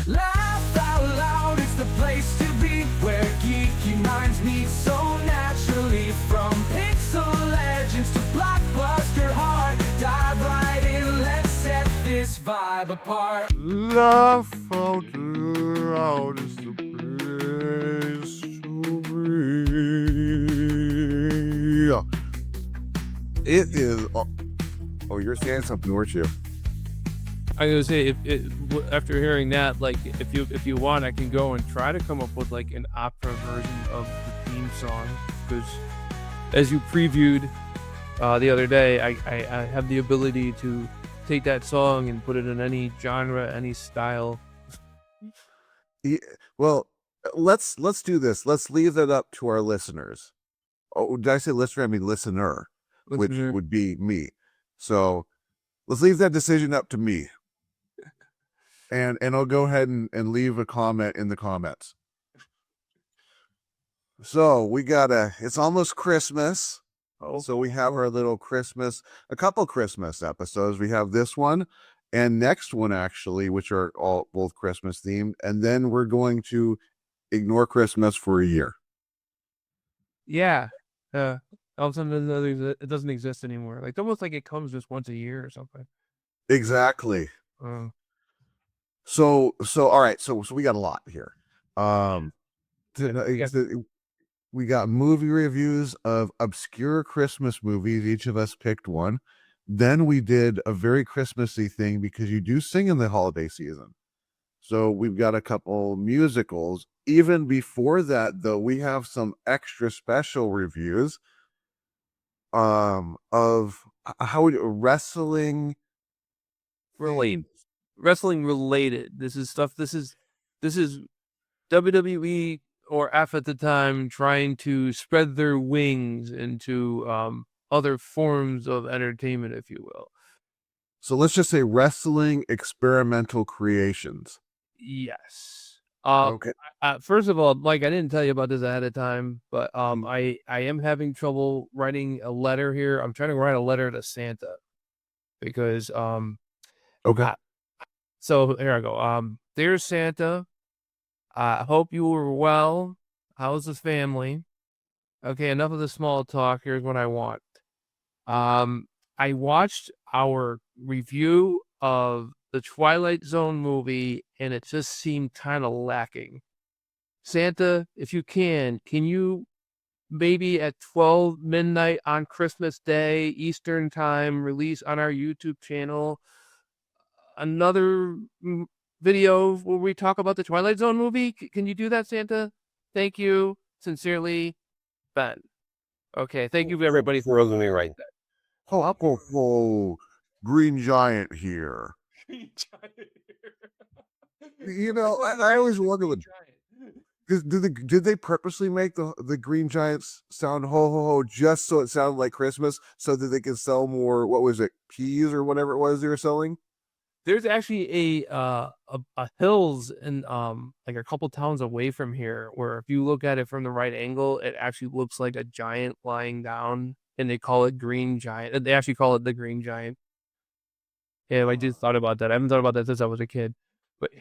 Laugh out loud, it's the place to be, where geeky minds meet so naturally. From pixel legends to blockbuster heart, dive right in, let's set this vibe apart. Laugh out loud is the place to be. It is. Oh, you're saying something, weren't you? I was gonna say, after hearing that, like, if you want, I can go and try to come up with like an opera version of the theme song, because as you previewed the other day, I have the ability to take that song and put it in any genre, any style. Yeah, well, let's do this. Let's leave that up to our listeners. Oh, did I say listener? I mean listener, which would be me. So let's leave that decision up to me. And I'll go ahead and leave a comment in the comments. So we got it's almost Christmas. Oh. So we have our little a couple Christmas episodes. We have this one and next one, actually, which are both Christmas themed. And then we're going to ignore Christmas for a year. Yeah. All of a sudden it doesn't exist anymore. Like, it's almost like it comes just once a year or something. Exactly. So all right. So we got a lot here. We got movie reviews of obscure Christmas movies. Each of us picked one. Then we did a very Christmassy thing because you do sing in the holiday season. So we've got a couple musicals. Even before that, though, we have some extra special reviews of wrestling related. This is stuff. This is WWE or F at the time trying to spread their wings into other forms of entertainment, if you will. So let's just say wrestling experimental creations. Yes. Okay. First of all, Mike, I didn't tell you about this ahead of time, but I am having trouble writing a letter here. I'm trying to write a letter to Santa because okay. So here I go. Dear Santa, I hope you were well. How's the family? Okay, enough of the small talk. Here's what I want. I watched our review of the Twilight Zone movie, and it just seemed kind of lacking. Santa, if you can you maybe at 12 midnight on Christmas Day, Eastern time, release on our YouTube channel another video where we talk about the Twilight Zone movie? Can you do that, Santa? Thank you. Sincerely, Ben. Okay, thank you everybody for letting me write that. Oh, Green Giant here. Green Giant here. You know, I always wonder did they purposely make the Green Giants sound ho ho ho just so it sounded like Christmas, so that they could sell more, what was it, peas or whatever it was they were selling? There's actually a hills in like a couple towns away from here where if you look at it from the right angle, it actually looks like a giant lying down, and they call it Green Giant. They actually call it the Green Giant. Yeah, I just thought about that. I haven't thought about that since I was a kid. But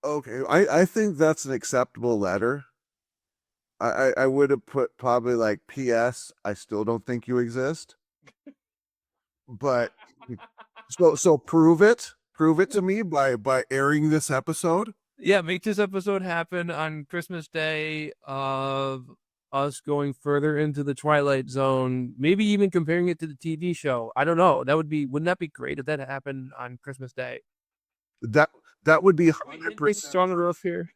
okay, I think that's an acceptable letter. I would have put probably like P.S. I still don't think you exist. But so prove it to me by airing this episode. Yeah, make this episode happen on Christmas Day of us going further into the Twilight Zone, maybe even comparing it to the TV show. I don't know. Wouldn't that be great if that happened on Christmas Day? That would be 100% strong enough here.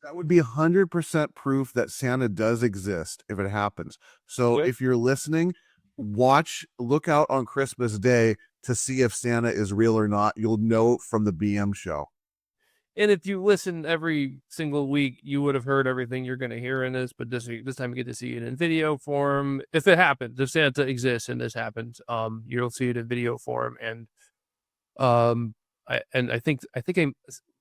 That would be 100% proof that Santa does exist if it happens. So if you're listening, look out on Christmas Day to see if Santa is real or not. You'll know from the BM show. And if you listen every single week, you would have heard everything you're going to hear in this. But this time you get to see it in video form. If it happens, if Santa exists and this happens, you'll see it in video form. And I think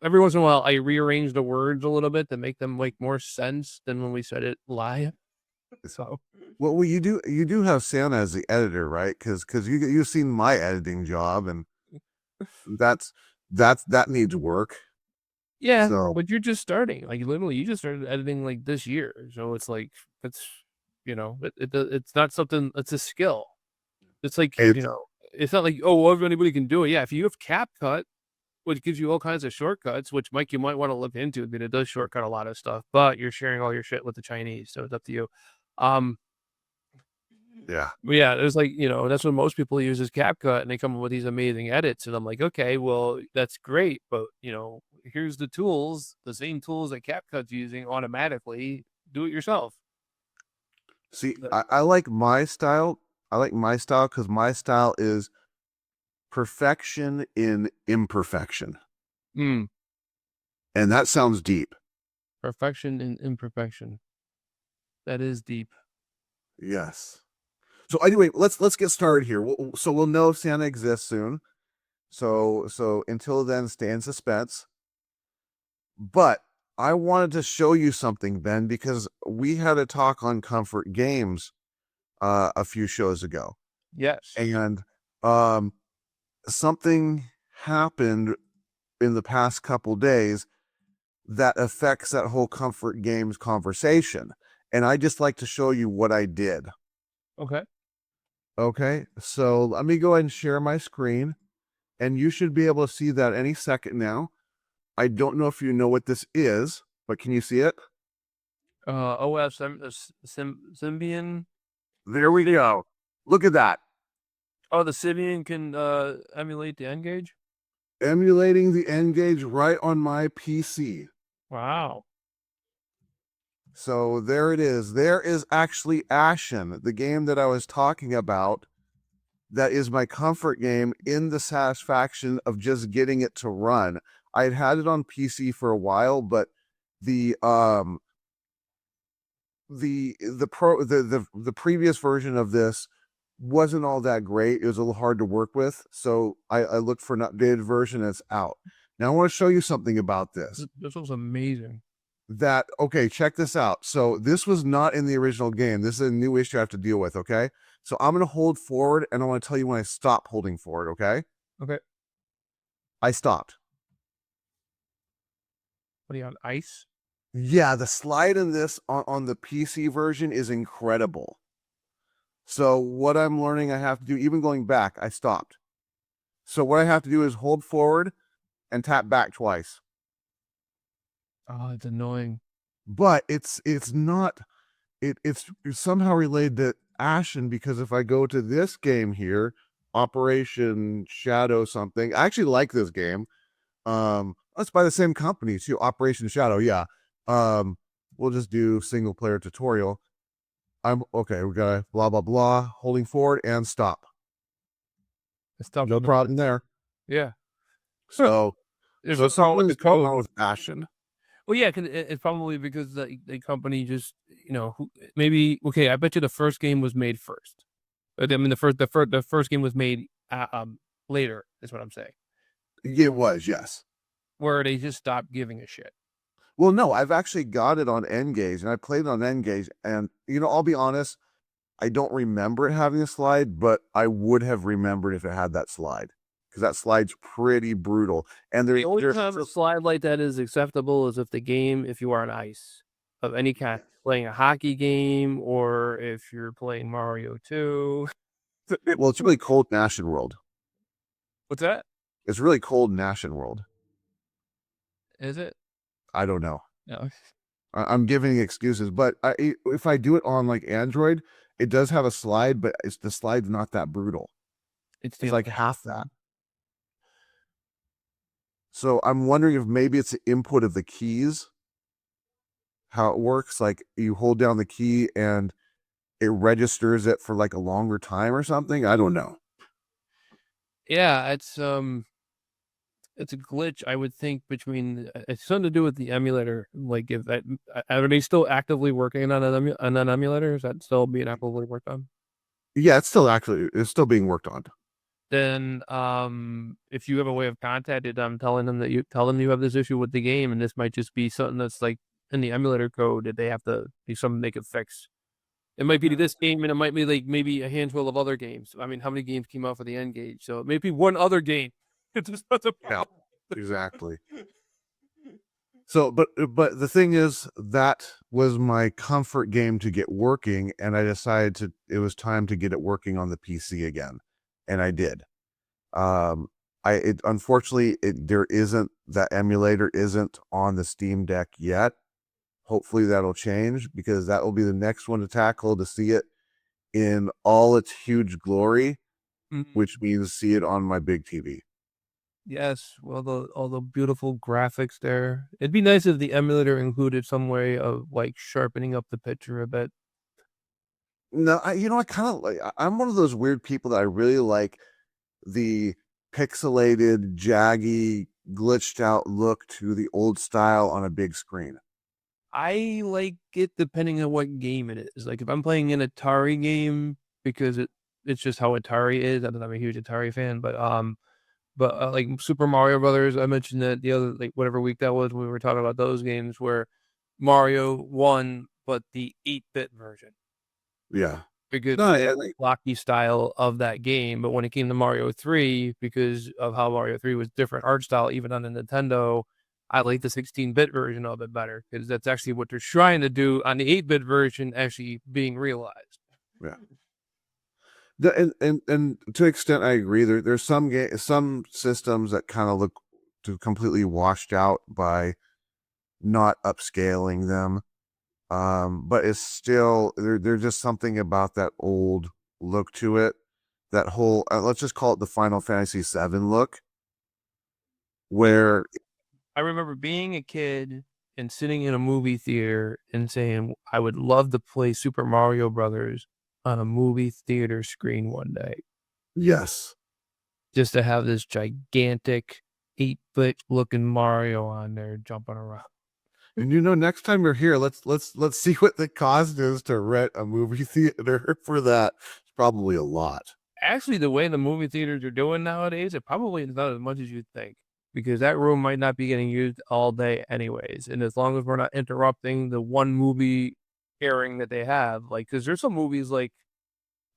every once in a while I rearrange the words a little bit to make them make more sense than when we said it live. So, well, you do have Santa as the editor, right? Because you've seen my editing job, and that needs work. Yeah, So but you're just starting. Like literally, you just started editing like this year, so it's like it's it's not something. It's a skill. It's like it's it's not like oh anybody can do it. Yeah, if you have CapCut, which gives you all kinds of shortcuts, which Mike you might want to look into. I mean, it does shortcut a lot of stuff, but you're sharing all your shit with the Chinese, so it's up to you. Um, yeah. but yeah, there's like that's what most people use is CapCut, and they come up with these amazing edits, and I'm like, okay, well that's great, but here's the tools, the same tools that CapCut's using automatically. Do it yourself. See, I like my style. I like my style because my style is perfection in imperfection. Mm, And that sounds deep. perfection and imperfection. That is deep. Yes. So anyway, let's get started here. So we'll know if Santa exists soon. So until then, stay in suspense. But I wanted to show you something, Ben, because we had a talk on comfort games a few shows ago, Yes. and something happened in the past couple days that affects that whole comfort games conversation. And I just like to show you what I did. Okay. Okay, so let me go ahead and share my screen, and you should be able to see that any second now. I don't know if you know what this is, but can you see it? OS Symbian. There we go. Look at that. Oh, the Symbian can emulate the N-Gage? Emulating the N-Gage right on my PC. Wow. So there it is. There is actually Ashen, the game that I was talking about. That is my comfort game in the satisfaction of just getting it to run. I'd had it on PC for a while, but the the previous version of this wasn't all that great. It was a little hard to work with, so I looked for an updated version that's out. Now I want to show you something about this. This was amazing. Okay, check this out. So this was not in the original game. This is a new issue I have to deal with, okay? So I'm going to hold forward, and I want to tell you when I stop holding forward, okay? Okay. I stopped. What are you on ice? Yeah, the slide in this on the PC version is incredible. So what I'm learning I have to do, even going back, I stopped. So what I have to do is hold forward and tap back twice. Oh, it's annoying. But it's not it's somehow related to Ashen, because if I go to this game here, Operation Shadow something, I actually like this game. That's by the same company too, Operation Shadow. Yeah. We'll just do single player tutorial. I'm okay. We got blah blah blah, holding forward and stop. No problem there. Yeah. So There's so a problem with the something's going code. on with Ashen. Well, yeah, cause it's probably because the company just, maybe okay, I bet you the first game was made first. I mean, the first game was made, later, is what I'm saying, It was, yes. where they just stopped giving a shit. Well, no, I've actually got it on N-Gage, and I played it on N-Gage, and I'll be honest, I don't remember it having a slide, but I would have remembered if it had that slide, because that slide's pretty brutal. And The only there's time a slide like that is acceptable is if you are on ice of any kind, playing a hockey game or if you're playing Mario 2. well, it's really cold in Ashen World. What's that? It's really cold in Ashen World. Is it? I don't know. No. I'm giving excuses, but if I do it on like Android, it does have a slide, but the slide's not that brutal. It's like half that. So I'm wondering if maybe it's the input of the keys, how it works. Like you hold down the key and it registers it for like a longer time or something. I don't know. Yeah, it's a glitch, I would think, between it's something to do with the emulator. Like, if that are they still actively working on an emulator? Is that still being actively worked on? Yeah, it's still being worked on. Then, if you have a way of contacting them, telling them that you have this issue with the game, and this might just be something that's like in the emulator code that they have to be something they could fix. It might be this game, and it might be like maybe a handful of other games. I mean, how many games came out for the N-Gage? So maybe one other game. It's just not a problem. Exactly. So, but the thing is, that was my comfort game to get working, and I decided it was time to get it working on the PC again, and I did. Um, unfortunately, that emulator isn't on the Steam Deck yet. Hopefully that'll change, because that will be the next one to tackle, to see it in all its huge glory, which means see it on my big TV. Yes, well, all the beautiful graphics there. It'd be nice if the emulator included some way of like sharpening up the picture a bit. No, I kind of like. I'm one of those weird people that I really like the pixelated, jaggy, glitched out look to the old style on a big screen. I like it depending on what game it is. Like if I'm playing an Atari game, because it's just how Atari is. I'm a huge Atari fan, but like Super Mario Brothers, I mentioned that the other, like whatever week that was, we were talking about those games where Mario won, but the 8-bit version, Yeah. because No, of the like, blocky style of that game. But when it came to Mario 3, because of how Mario 3 was different art style, even on the Nintendo, I like the 16-bit version of it better, because that's actually what they're trying to do on the 8-bit version actually being realized. yeah. And to an extent, I agree. There's some systems that kind of look to completely washed out by not upscaling them. But it's still there's just something about that old look to it. That whole let's just call it the Final Fantasy VII look, where I remember being a kid and sitting in a movie theater and saying, I would love to play Super Mario Brothers on a movie theater screen one day, yes, just to have this gigantic 8-bit looking Mario on there jumping around. and next time you're here, let's see what the cost is to rent a movie theater for that. It's probably a lot. Actually, the way the movie theaters are doing nowadays, it probably is not as much as you'd think, because that room might not be getting used all day anyways. And as long as we're not interrupting the one movie airing that they have, like, because there's some movies like,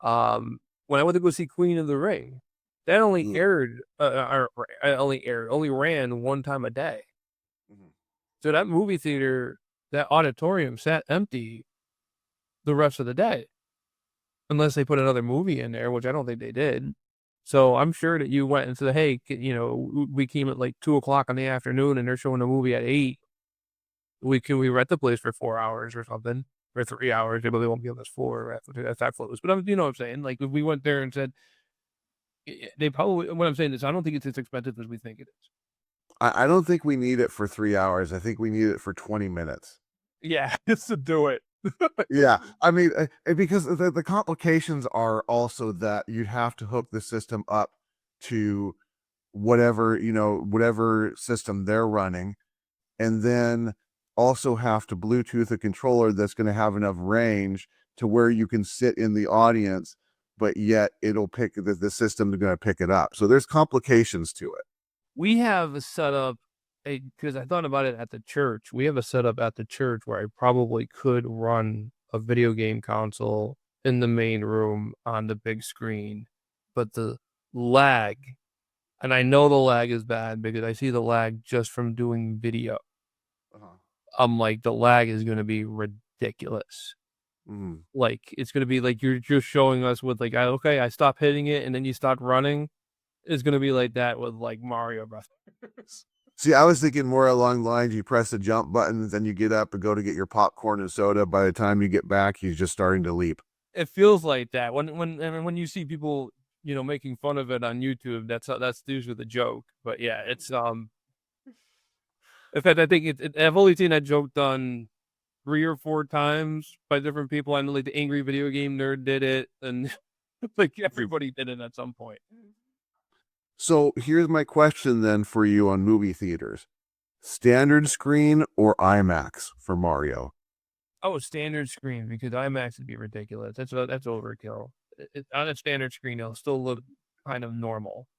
when I went to go see Queen of the Ring, that only Mm. aired, only ran one time a day. Mhm. So that movie theater, that auditorium sat empty the rest of the day, unless they put another movie in there, which I don't think they did. So I'm sure that you went and said, "Hey, we came at like 2 o'clock in the afternoon, and they're showing a movie at 8. Can we rent the place for 4 hours or something, or 3 hours? Maybe they won't give us 4 if that close." But you know what I'm saying? Like if we went there and said, they probably. What I'm saying is, I don't think it's as expensive as we think it is. I don't think we need it for 3 hours. I think we need it for 20 minutes. Yeah, just to do it. Yeah, I mean, because the complications are also that you'd have to hook the system up to whatever system they're running, and then also have to Bluetooth a controller that's going to have enough range to where you can sit in the audience, but yet it'll pick the system is going to pick it up. So there's complications to it. We have a setup, because I thought about it at the church. We have a setup at the church where I probably could run a video game console in the main room on the big screen, but the lag, and I know the lag is bad because I see the lag just from doing video. Uh-huh. I'm like, the lag is going to be ridiculous. Mm. Like, it's going to be like you're just showing us with like, okay, I stop hitting it and then you stop running. It's going to be like that with like Mario Brothers. See, I was thinking more along the lines you press the jump button, then you get up and go to get your popcorn and soda. By the time you get back, he's just starting to leap. It feels like that when you see people, making fun of it on YouTube. That's usually the joke. But yeah, it's in fact, I think I've only seen that joke done 3 or 4 times by different people. I know like the Angry Video Game Nerd did it, and like everybody did it at some point. So here's my question then for you on movie theaters: standard screen or IMAX for Mario? Oh, standard screen, because IMAX would be ridiculous. That's overkill. On a standard screen, it'll still look kind of normal.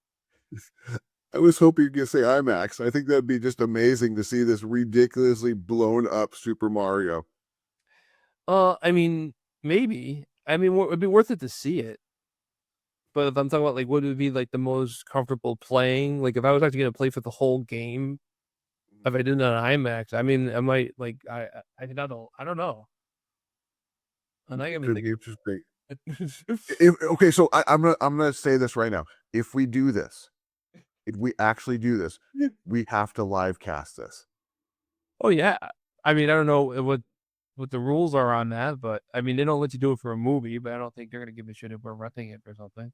I was hoping you could say IMAX. I think that'd be just amazing to see this ridiculously blown up Super Mario. I mean, maybe. I mean, it'd be worth it to see it. but if I'm talking about like what would be like the most comfortable playing, like if I was actually gonna play for the whole game, if I did it on IMAX, I mean, I might like I don't know. I'm not even Could be interesting. thinking. Okay, so I'm gonna say this right now. If we do this, if we actually do this, we have to live cast this. Oh yeah, I mean, I don't know what the rules are on that, but I mean, they don't let you do it for a movie, but I don't think they're gonna give a shit if we're renting it or something.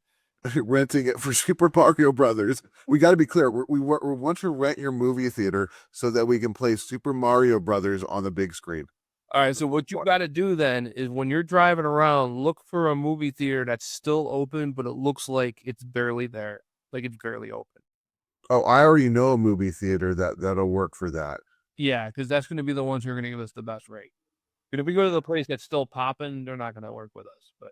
Renting it for Super Mario Brothers. We got to be clear. We want to rent your movie theater so that we can play Super Mario Brothers on the big screen. All right, so what you got to do then is when you're driving around, look for a movie theater that's still open, but it looks like it's barely there, like it's barely open. Oh, I already know a movie theater that'll work for that. Yeah, because that's going to be the ones who are going to give us the best rate. But if we go to the place that's still popping, they're not going to work with us. But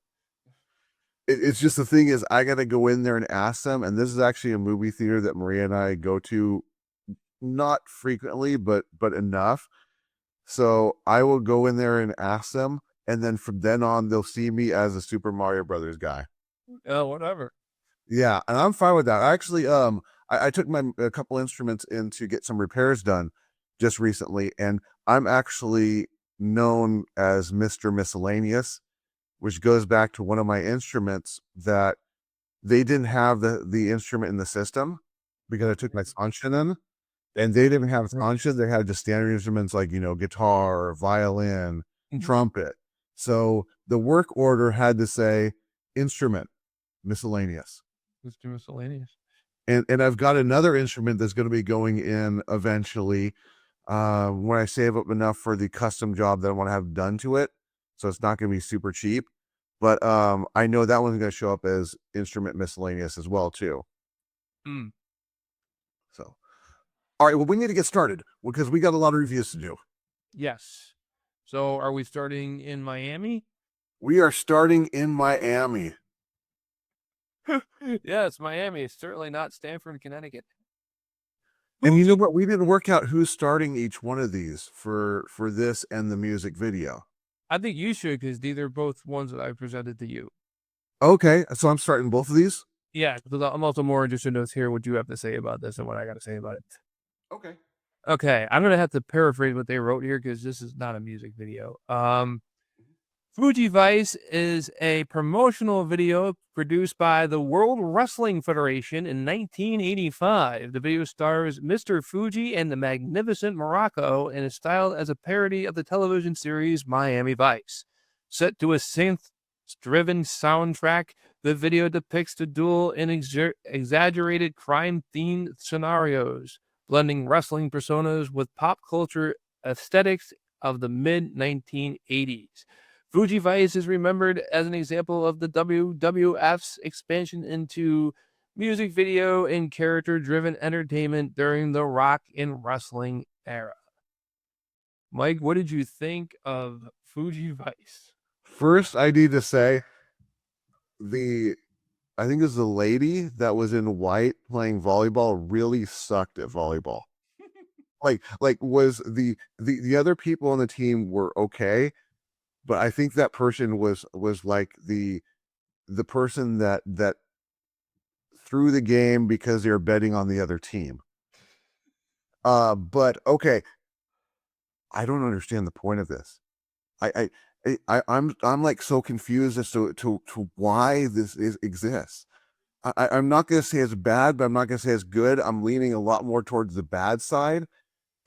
It's just the thing is, I got to go in there and ask them. And this is actually a movie theater that Maria and I go to, not frequently, but enough. So I will go in there and ask them, and then from then on, they'll see me as a Super Mario Brothers guy. whatever. Yeah, and I'm fine with that. I actually, I took a couple instruments in to get some repairs done just recently, and I'm actually known as Mr. Miscellaneous, which goes back to one of my instruments that they didn't have the instrument in the system because I took my Sanshin in, and they didn't have Sanshin. They had just standard instruments like, guitar, violin, trumpet. So the work order had to say instrument miscellaneous. Mr. Miscellaneous. And I've got another instrument that's going to be going in eventually when I save up enough for the custom job that I want to have done to it. So it's not going to be super cheap. But I know that one's going to show up as instrument miscellaneous as well, too. Mm. So, all right, well, we need to get started because we got a lot of reviews to do. Yes. So are we starting in Miami? We are starting in Miami. Yeah, it's Miami. It's certainly not Stamford, Connecticut. And you know what? We didn't work out who's starting each one of these for this and the music video. I think you should because these are both ones that I presented to you. Okay, so I'm starting both of these? Yeah, because I'm also more interested to hear what you have to say about this and what I got to say about it. Okay. Okay, I'm going to have to paraphrase what they wrote here because this is not a music video. Fuji Vice is a promotional video produced by the World Wrestling Federation in 1985. The video stars Mr. Fuji and the Magnificent Morocco and is styled as a parody of the television series Miami Vice. Set to a synth-driven soundtrack, the video depicts the duel in exaggerated crime-themed scenarios, blending wrestling personas with pop culture aesthetics of the mid-1980s. Fuji Vice is remembered as an example of the WWF's expansion into music video and character-driven entertainment during the rock and wrestling era. Mike, what did you think of Fuji Vice? First, I need to say I think it was the lady that was in white playing volleyball really sucked at volleyball. like was the other people on the team were okay, but I think that person was like the person that threw the game because they were betting on the other team. But okay, I don't understand the point of this. I'm like so confused as to why this exists. I'm not gonna say it's bad, but I'm not gonna say it's good. I'm leaning a lot more towards the bad side,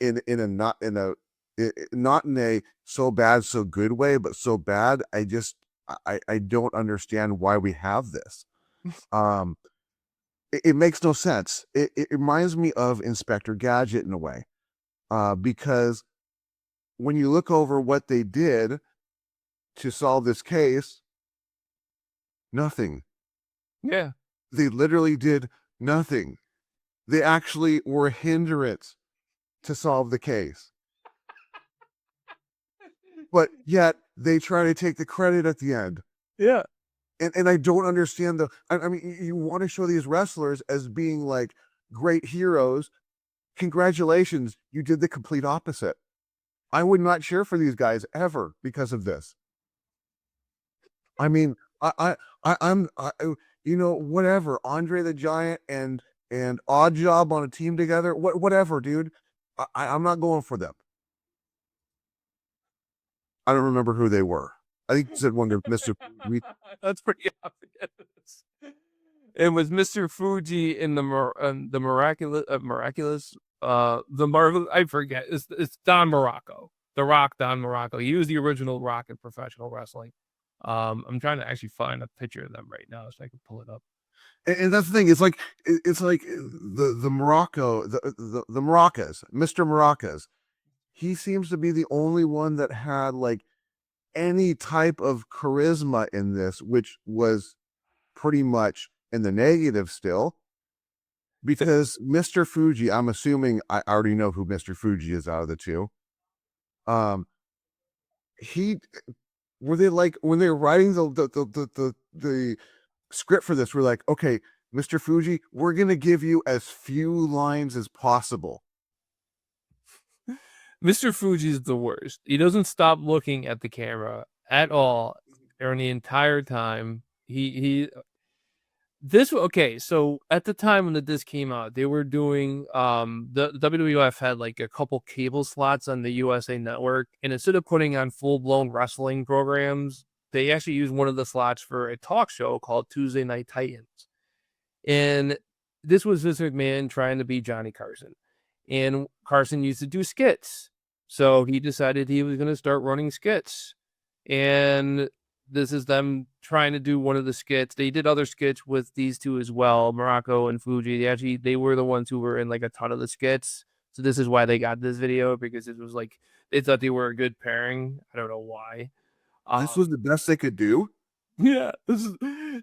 not in a so bad so good way, but so bad I don't understand why we have this. It makes no sense. It reminds me of Inspector Gadget in a way, because when you look over what they did to solve this case, nothing. Yeah. They literally did nothing. They actually were a hindrance to solve the case. But yet they try to take the credit at the end. Yeah. And I don't understand I mean, you want to show these wrestlers as being like great heroes. Congratulations, you did the complete opposite. I would not cheer for these guys ever because of this. I mean, whatever, Andre the Giant and Odd Job on a team together, whatever, dude. I'm not going for them. I don't remember who they were. I think you said one of Mr. That's pretty obvious. It was Mr. Fuji in the miraculous the Marvel. I forget. It's Don Morocco, the Rock, Don Morocco. He was the original Rock in professional wrestling. I'm trying to actually find a picture of them right now so I can pull it up. And that's the thing. It's like the Morocco, the Maracas, Mr. Maracas. He seems to be the only one that had like any type of charisma in this, which was pretty much in the negative still. Because Mr. Fuji, I'm assuming I already know who Mr. Fuji is out of the two. He were they like when they were writing the script for this, we're like, okay, Mr. Fuji, we're gonna give you as few lines as possible. Mr. Fuji is the worst. He doesn't stop looking at the camera at all during the entire time. Okay, so at the time when the disc came out, they were doing the WWF had like a couple cable slots on the USA Network, and instead of putting on full-blown wrestling programs, they actually used one of the slots for a talk show called Tuesday Night Titans. And this was Vince McMahon trying to be Johnny Carson. And Carson used to do skits. So he decided he was going to start running skits. And this is them trying to do one of the skits. They did other skits with these two as well, Morocco and Fuji. They were the ones who were in like a ton of the skits. So this is why they got this video, because it was like they thought they were a good pairing. I don't know why. This was the best they could do. Yeah.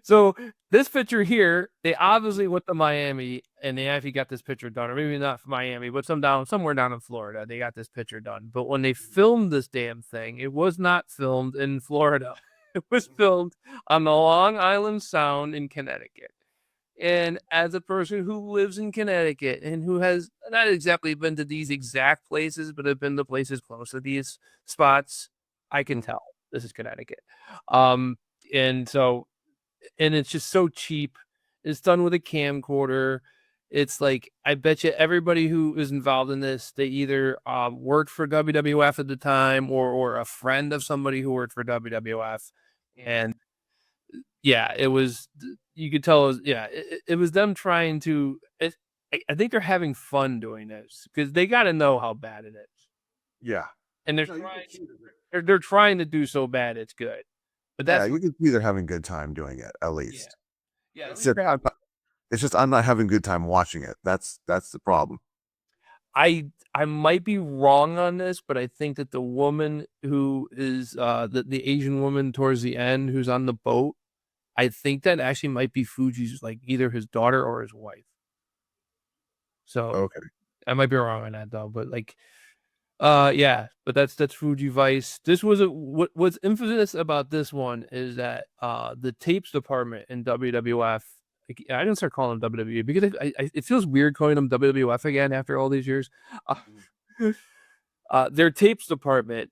So this picture here, they obviously went to Miami and they actually got this picture done, or maybe not Miami, but somewhere down in Florida. They got this picture done. But when they filmed this damn thing, it was not filmed in Florida. It was filmed on the Long Island Sound in Connecticut. And as a person who lives in Connecticut and who has not exactly been to these exact places, but have been to places close to these spots, I can tell this is Connecticut. And it's just so cheap. It's done with a camcorder. It's like, I bet you everybody who is involved in this, they either worked for WWF at the time or a friend of somebody who worked for WWF. And yeah, it was, you could tell, it was them trying to, I think they're having fun doing this because they got to know how bad it is. Yeah. And they're trying to do so bad it's good. But that's, you can see they're having a good time doing it, at least. Yeah. It's just I'm not having a good time watching it. That's the problem. I might be wrong on this, but I think that the woman who is the Asian woman towards the end who's on the boat, I think that actually might be Fuji's, like, either his daughter or his wife. So Okay. I might be wrong on that though, but like, yeah, but that's Fuji Vice. This was what's infamous about this one is that the tapes department in WWF. I didn't start calling them WWE because it feels weird calling them WWF again after all these years. Their tapes department,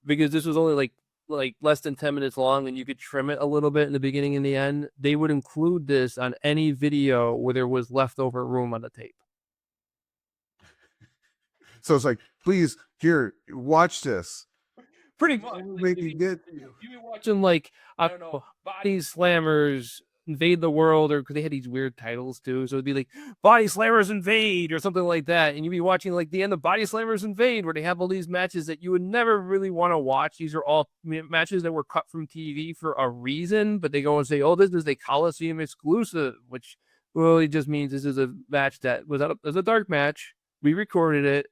because this was only like less than 10 minutes long and you could trim it a little bit in the beginning and the end, they would include this on any video where there was leftover room on the tape. So it's like, please, here, watch this. Pretty much. Make it good. You'd be watching, like, I don't know, Body Slammers Invade the World, or because they had these weird titles too. So it'd be like Body Slammers Invade or something like that. And you'd be watching like the end of Body Slammers Invade, where they have all these matches that you would never really want to watch. These are all matches that were cut from TV for a reason, but they go and say, oh, this is a Coliseum exclusive, which really just means this is a match that was a dark match. We recorded it.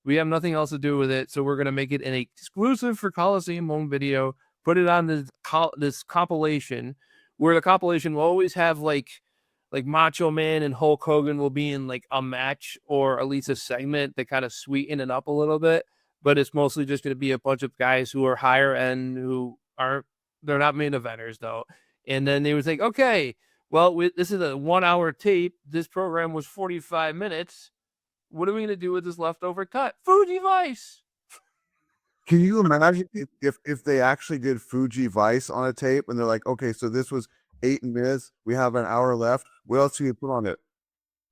We have nothing else to do with it, so we're going to make it an exclusive for Coliseum home video, put it on this compilation, where the compilation will always have like Macho Man and Hulk Hogan will be in like a match or at least a segment that kind of sweeten it up a little bit, but it's mostly just going to be a bunch of guys who are higher end they're not main eventers though. And then they was like, okay, well, this is a 1 hour tape. This program was 45 minutes. What are we going to do with this leftover cut? Fuji Vice. Can you imagine if they actually did Fuji Vice on a tape and they're like, okay, so this was 8 minutes. We have an hour left. What else do you put on it?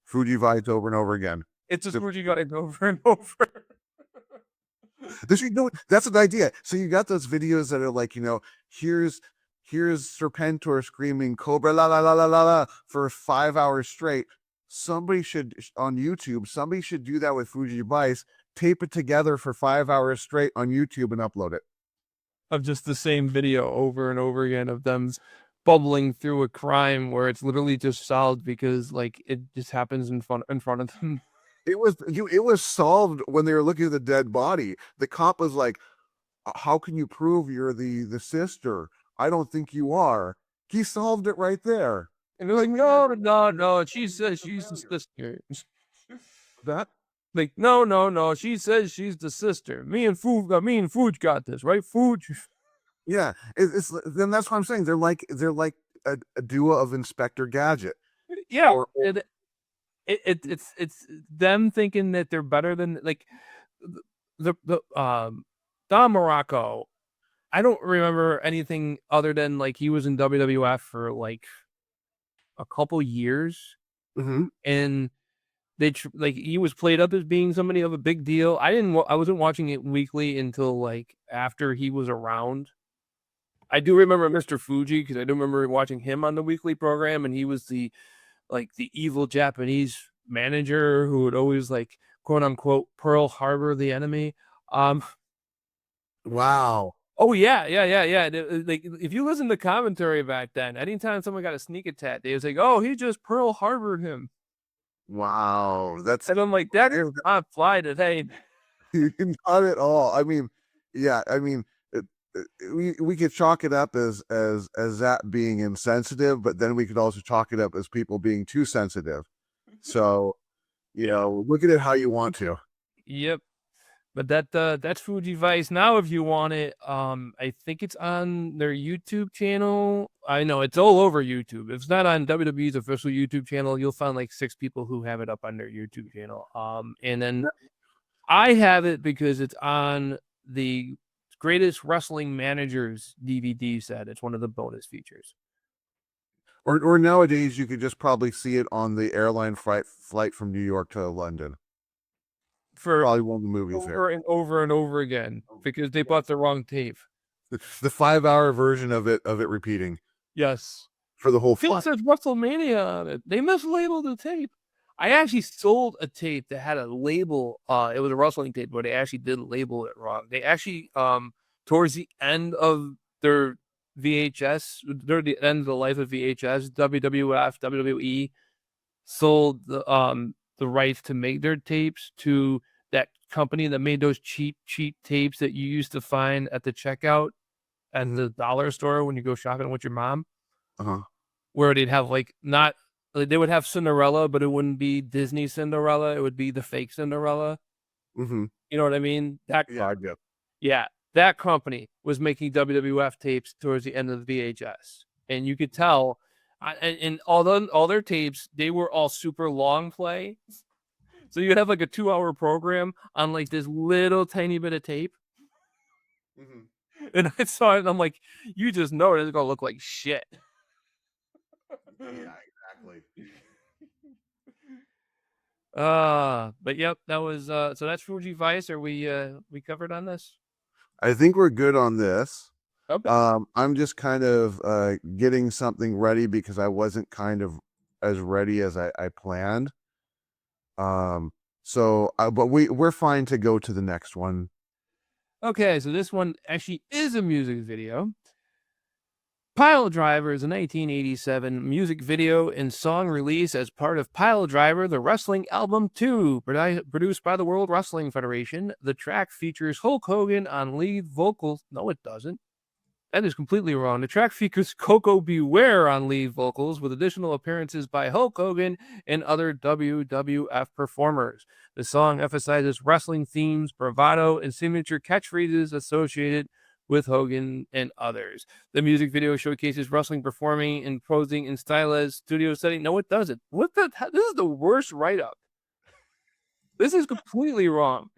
Fuji Vice over and over again. It's just The- Fuji got it over and over. That's an idea. So you got those videos that are like, here's Serpentor screaming Cobra la la la la la la for 5 hours straight. Somebody should on YouTube, somebody should do that with Fuji Vice, tape it together for 5 hours straight on YouTube and upload it. Of just the same video over and over again of them bubbling through a crime where it's literally just solved because like it just happens in front of them. It was solved when they were looking at the dead body. The cop was like, how can you prove you're the sister? I don't think you are. He solved it right there. And they're like, no. She says she's the sister. That Like, no. She says she's the sister. Me and Fuj got this, right? Fuj. Yeah, it's then that's what I'm saying. They're like a duo of Inspector Gadget. Yeah, Or- it's them thinking that they're better than like the Don Morocco. I don't remember anything other than like he was in WWF for like a couple years, Mhm. and like he was played up as being somebody of a big deal. I wasn't watching it weekly until like after he was around. I do remember Mr. Fuji because I do remember watching him on the weekly program, and he was the evil Japanese manager who would always like quote unquote Pearl Harbor the enemy. Wow. Oh yeah. Like if you listen to commentary back then, anytime someone got a sneak attack, they was like, "Oh, he just Pearl Harbored him," Wow. That's and I'm like, "That does not fly today." not at all. I mean, yeah. I mean, we could chalk it up as that being insensitive, but then we could also chalk it up as people being too sensitive. So, look at it how you want to. Yep. But that's Fuji Vice. Now, if you want it, I think it's on their YouTube channel. I know it's all over YouTube. If it's not on WWE's official YouTube channel, you'll find like 6 people who have it up on their YouTube channel. And then I have it because it's on the Greatest Wrestling Managers DVD set. It's one of the bonus features. Or nowadays you could just probably see it on the airline flight from New York to London. For Probably one of the movies there. over and over again because they bought the wrong tape. The 5-hour version of it repeating Yes. for the whole Phil says WrestleMania on it. They mislabeled the tape. I actually sold a tape that had a label. It was a wrestling tape, but they actually did label it wrong. They actually, towards the end of their VHS, during the end of the life of VHS, WWF, WWE sold the rights to make their tapes to that company that made those cheap tapes that you used to find at the checkout at the dollar store when you go shopping with your mom. Uh-huh. Where they'd have they would have Cinderella, but it wouldn't be Disney Cinderella. It would be the fake Cinderella. Mm-hmm. You know what I mean? Yeah. That company was making WWF tapes towards the end of the VHS, and you could tell. And all their tapes, they were all super long play. So you'd have like a 2-hour program on like this little tiny bit of tape. Mm-hmm. And I saw it and I'm like, you just know it's gonna look like shit. Yeah, exactly. But yep, that was so that's Fuji Vice. Are we covered on this? I think we're good on this. Okay. I'm just kind of getting something ready because I wasn't kind of as ready as I planned. But we're fine to go to the next one. Okay, so this one actually is a music video. Piledriver is a 1987 music video and song release as part of Piledriver, the Wrestling Album 2, produced by the World Wrestling Federation. The track features Hulk Hogan on lead vocals. No, it doesn't. That is completely wrong. The track features Coco Beware on lead vocals with additional appearances by Hulk Hogan and other WWF performers. The song emphasizes wrestling themes, bravado, and signature catchphrases associated with Hogan and others. The music video showcases wrestling performing and posing in stylized studio setting. No, it doesn't. This is the worst write-up. This is completely wrong.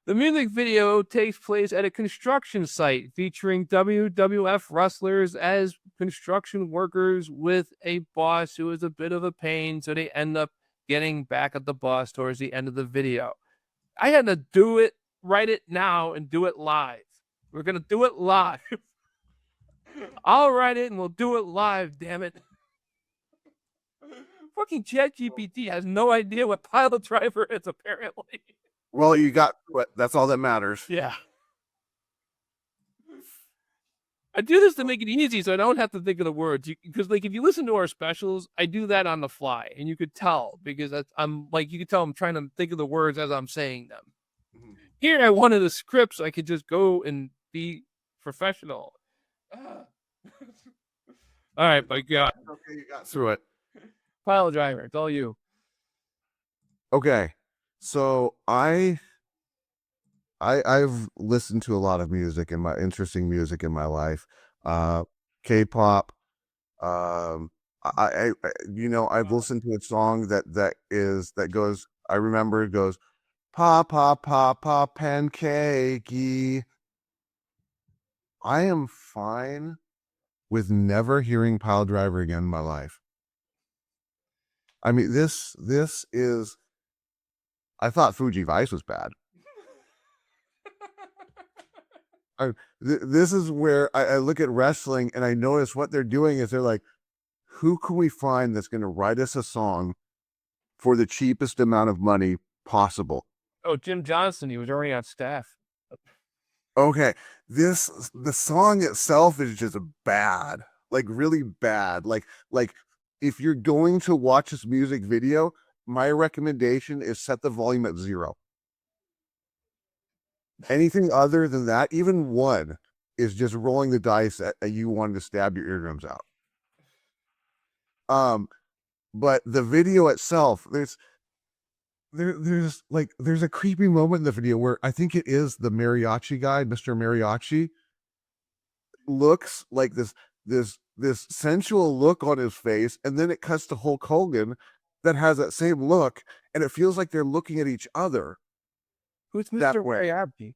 The music video takes place at a construction site featuring WWF wrestlers as construction workers with a boss who is a bit of a pain, so they end up getting back at the boss towards the end of the video. I had to write it now and do it live. We're going to do it live. I'll write it and we'll do it live, damn it. Fucking ChatGPT has no idea what Piledriver is, apparently. Well, you got what? That's all that matters. Yeah. I do this to make it easy so I don't have to think of the words. Because, like, if you listen to our specials, I do that on the fly. And you could tell because you could tell I'm trying to think of the words as I'm saying them. Mm-hmm. Here, I wanted a script so I could just go and be professional. All right, but yeah. Okay, you got through it. Piledriver, it's all you. Okay, so I've listened to a lot of music interesting music in my life, K-pop. I I've listened to a song that goes. I remember it goes, pa pa pa pa pancakey. I am fine with never hearing Piledriver again in my life. I mean, this is. I thought Fuji Vice was bad. This is where I look at wrestling and I notice what they're doing is they're like, who can we find that's going to write us a song for the cheapest amount of money possible? Oh, Jim Johnson, he was already on staff. Okay, the song itself is just bad, like really bad. Like if you're going to watch this music video, my recommendation is set the volume at 0. Anything other than that, even 1, is just rolling the dice at you wanting to stab your eardrums out. But the video itself, there's a creepy moment in the video where I think it is the mariachi guy, Mr. Mariachi, looks like this sensual look on his face, and then it cuts to Hulk Hogan that has that same look, and it feels like they're looking at each other. Who's Mr. Mariachi?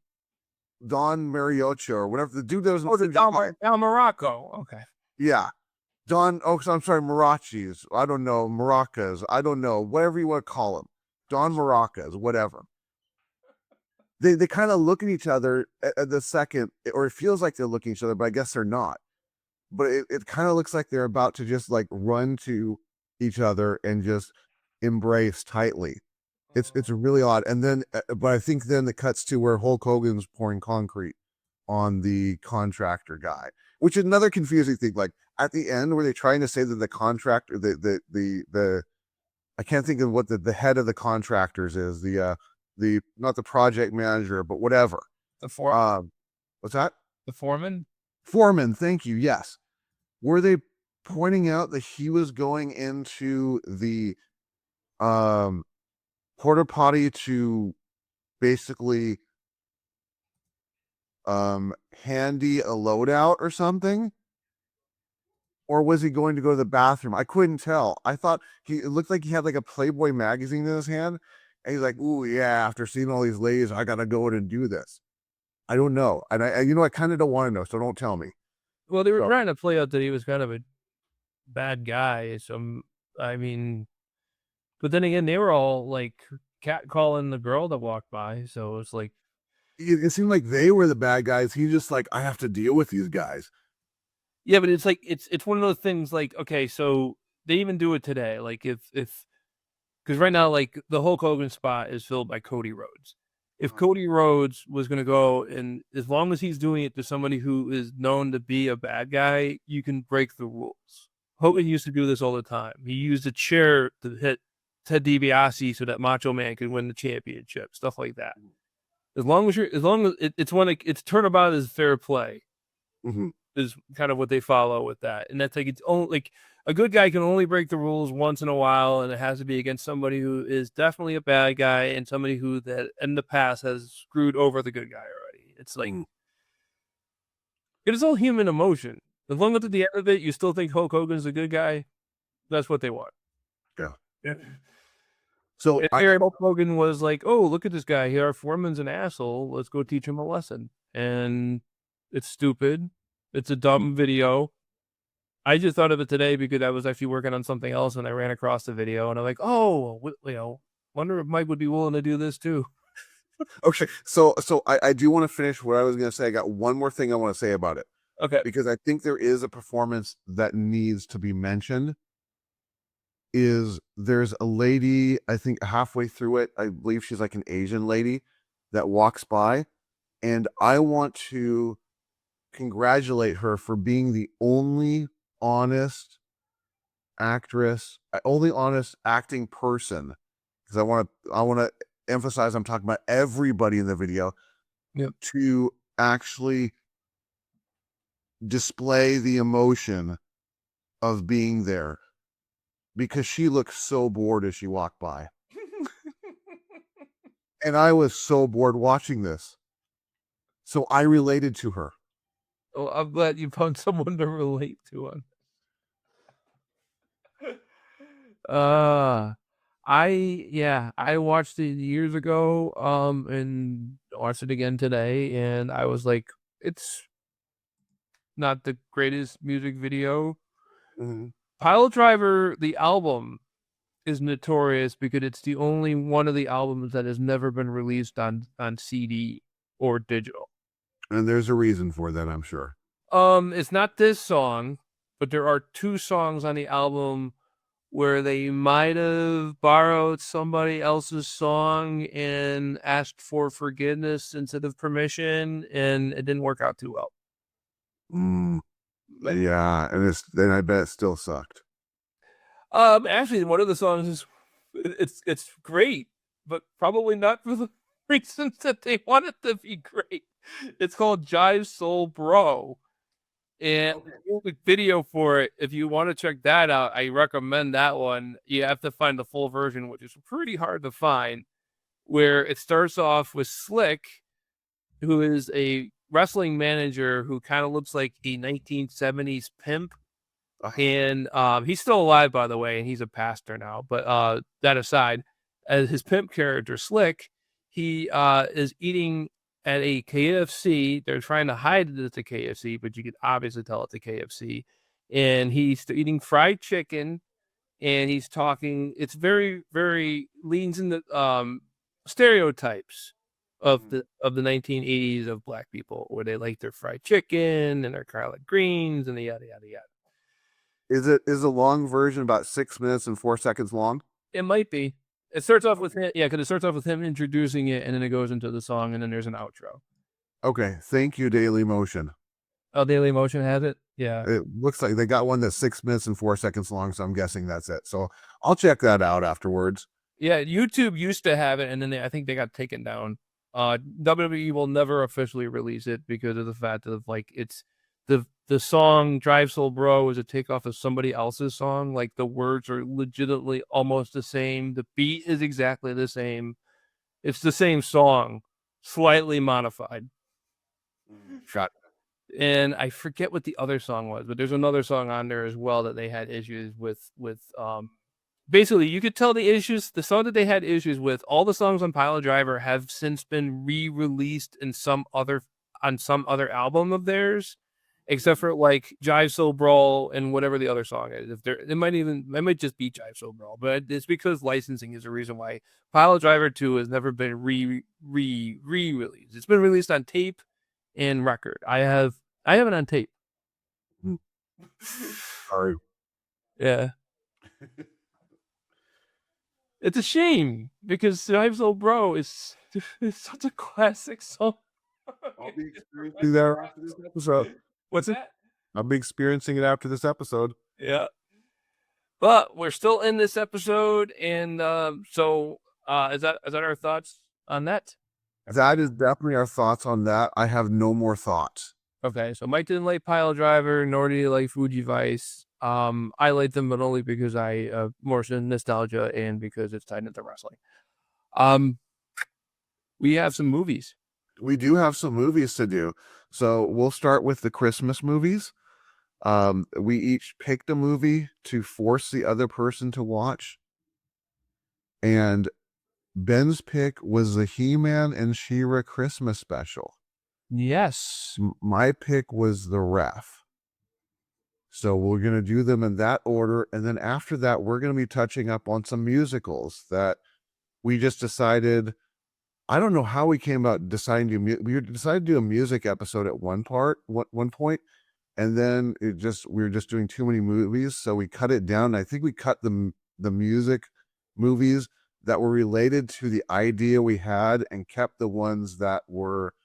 Don Mariocha or whatever the dude that was. Oh, the Don Morocco. Okay. Yeah. Don, I'm sorry, Marachis. I don't know, Maracas. I don't know, whatever you want to call them. Don Maracas, whatever. They kind of look at each other at the second, or it feels like they're looking at each other, but I guess they're not. But it kind of looks like they're about to just like run to each other and just embrace tightly. It's really odd. And then, but I think then it cuts to where Hulk Hogan's pouring concrete on the contractor guy, which is another confusing thing. Like at the end, were they trying to say that the contractor, the I can't think of what the head of the contractors is, the not the project manager, but whatever. The foreman. What's that? The foreman? Foreman, thank you. Yes. Were they pointing out that he was going into the porta potty to basically handy a loadout or something? Or was he going to go to the bathroom? I couldn't tell. I thought it looked like he had like a Playboy magazine in his hand. And he's like, ooh, yeah, after seeing all these ladies, I got to go in and do this. I don't know. And I kind of don't want to know, so don't tell me. Well, they were trying to play out that he was kind of a bad guy. So, I mean, but then again, they were all like catcalling the girl that walked by. So it was like, it seemed like they were the bad guys. He's just like, I have to deal with these guys. Yeah, but it's like, it's one of those things like, okay, so they even do it today. Like if, because right now, like the Hulk Hogan spot is filled by Cody Rhodes. If Cody Rhodes was going to go, and as long as he's doing it to somebody who is known to be a bad guy, you can break the rules. Hogan used to do this all the time. He used a chair to hit Ted DiBiase so that Macho Man could win the championship, stuff like that. As long as it's turnabout is fair play, is kind of what they follow with that, and that's like it's only like a good guy can only break the rules once in a while, and it has to be against somebody who is definitely a bad guy and somebody who that in the past has screwed over the good guy already. It's like it is all human emotion. As long as at the end of it you still think Hulk Hogan's a good guy, that's what they want. Yeah. So And Mary Hulk Hogan was like, "Oh, look at this guy. Here, our foreman's an asshole. Let's go teach him a lesson." And it's stupid. It's a dumb video. I just thought of it today because I was actually working on something else and I ran across the video and I'm like, "Oh, wonder if Mike would be willing to do this too." okay, so I do want to finish what I was going to say. I got one more thing I want to say about it Okay. because I think there is a performance that needs to be mentioned. Is there's a lady, I think halfway through it, I believe she's like an Asian lady that walks by, and I want to congratulate her for being the only honest actress, only honest acting person. Because I want to emphasize I'm talking about everybody in the video. Yep. To actually display the emotion of being there, because she looked so bored as she walked by. And I was so bored watching this. So I related to her. Well, I'm glad you found someone to relate to on. I watched it years ago, and watched it again today, and I was like, it's not the greatest music video. Piledriver, the album, is notorious because it's the only one of the albums that has never been released on CD or digital. And there's a reason for that, I'm sure. It's not this song, but there are 2 songs on the album where they might have borrowed somebody else's song and asked for forgiveness instead of permission, and it didn't work out too well. Yeah, and then I bet it still sucked. Actually, one of the songs is it's great, but probably not for the reasons that they want it to be great. It's called Jive Soul Bro. And the video for it, if you want to check that out, I recommend that one. You have to find the full version, which is pretty hard to find, where it starts off with Slick, who is a wrestling manager who kind of looks like a 1970s pimp. And he's still alive, by the way, and he's a pastor now. But that aside, as his pimp character, Slick, he is eating at a KFC. They're trying to hide that it's a KFC, but you can obviously tell it's a KFC. And he's eating fried chicken, and he's talking. It's very, very leans into stereotypes of the 1980s of black people, where they like their fried chicken and their collard greens and the yada yada yada. Is a long version about 6 minutes and 4 seconds long? It might be. It starts off with him, because it starts off with him introducing it, and then it goes into the song, and then there's an outro. Okay, thank you, Daily Motion. Oh, Daily Motion has it? Yeah. It looks like they got one that's 6 minutes and 4 seconds long, so I'm guessing that's it. So I'll check that out afterwards. Yeah, YouTube used to have it, and then I think they got taken down. WWE will never officially release it because of the fact of it's the song Drive Soul Bro is a takeoff of somebody else's song. Like the words are legitimately almost the same. The beat is exactly the same. It's the same song, slightly modified. Shot. And I forget what the other song was, but there's another song on there as well that they had issues with basically you could tell the song that they had issues with. All the songs on Piledriver have since been re-released in some other album of theirs, except for like Jive Soul Brawl and whatever the other song is. It might just be Jive Soul Brawl, but it's because licensing is the reason why Piledriver 2 has never been re-released. It's been released on tape and record. I have it on tape. Sorry. Yeah. It's a shame because Jive Soul Bro is such a classic song. I'll be experiencing that after this episode. What's that? I'll be experiencing it after this episode. Yeah. But we're still in this episode, and so is that our thoughts on that? That is definitely our thoughts on that. I have no more thoughts. Okay, so Mike didn't like Piledriver, nor did he like Fuji Vice. I like them, but only because I more nostalgia and because it's tied into wrestling. We have some movies. We do have some movies to do. So we'll start with the Christmas movies. We each picked a movie to force the other person to watch. And Ben's pick was the He-Man and She-Ra Christmas special. Yes. My pick was the Ref. So we're going to do them in that order. And then after that, we're going to be touching up on some musicals that we just decided. I don't know how we came about deciding to we decided to do a music episode at one point, and then we were just doing too many movies, so we cut it down. I think we cut the music movies that were related to the idea we had and kept the ones that were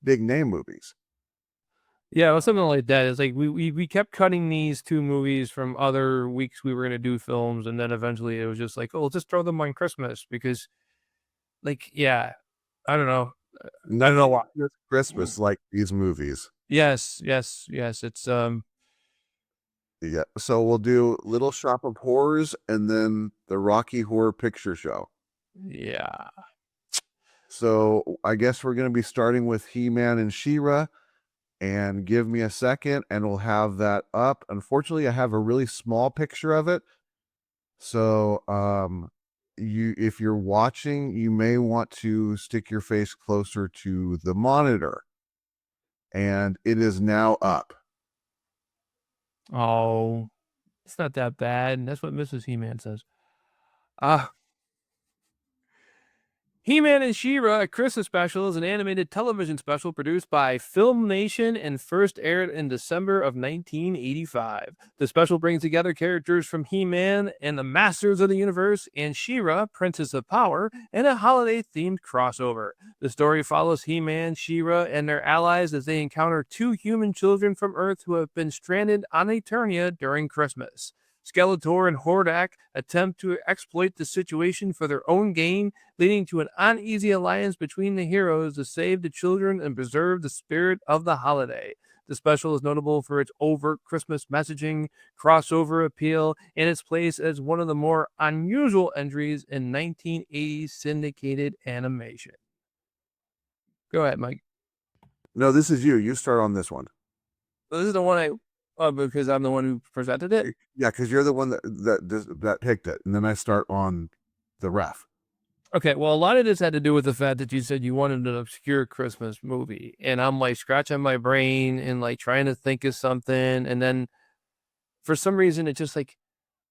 big name movies. Yeah, it was something like that. It's like we kept cutting these two movies from other weeks we were gonna do films, and then eventually it was just like, oh, just throw them on Christmas because, like, yeah, I don't know. I don't know why Christmas like these movies. Yes. It's Yeah, so we'll do Little Shop of Horrors and then the Rocky Horror Picture Show. yeah. So I guess we're going to be starting with He-Man and She-Ra, and give me a second and we'll have that up. Unfortunately, I have a really small picture of it. So if you're watching, you may want to stick your face closer to the monitor. And it is now up. Oh, it's not that bad. That's what Mrs. He-Man says. He-Man and She-Ra, a Christmas special, is an animated television special produced by Film Nation and first aired in December of 1985. The special brings together characters from He-Man and the Masters of the Universe and She-Ra, Princess of Power, in a holiday-themed crossover. The story follows He-Man, She-Ra, and their allies as they encounter two human children from Earth who have been stranded on Eternia during Christmas. Skeletor and Hordak attempt to exploit the situation for their own gain, leading to an uneasy alliance between the heroes to save the children and preserve the spirit of the holiday. The special is notable for its overt Christmas messaging, crossover appeal, and its place as one of the more unusual entries in 1980s syndicated animation. Go ahead, Mike. No, this is you. You start on this one. This is the one because I'm the one who presented it? Yeah, because you're the one that picked it. And then I start on the Ref. Okay, well, a lot of this had to do with the fact that you said you wanted an obscure Christmas movie. And I'm like scratching my brain and like trying to think of something. And then for some reason, it's just like,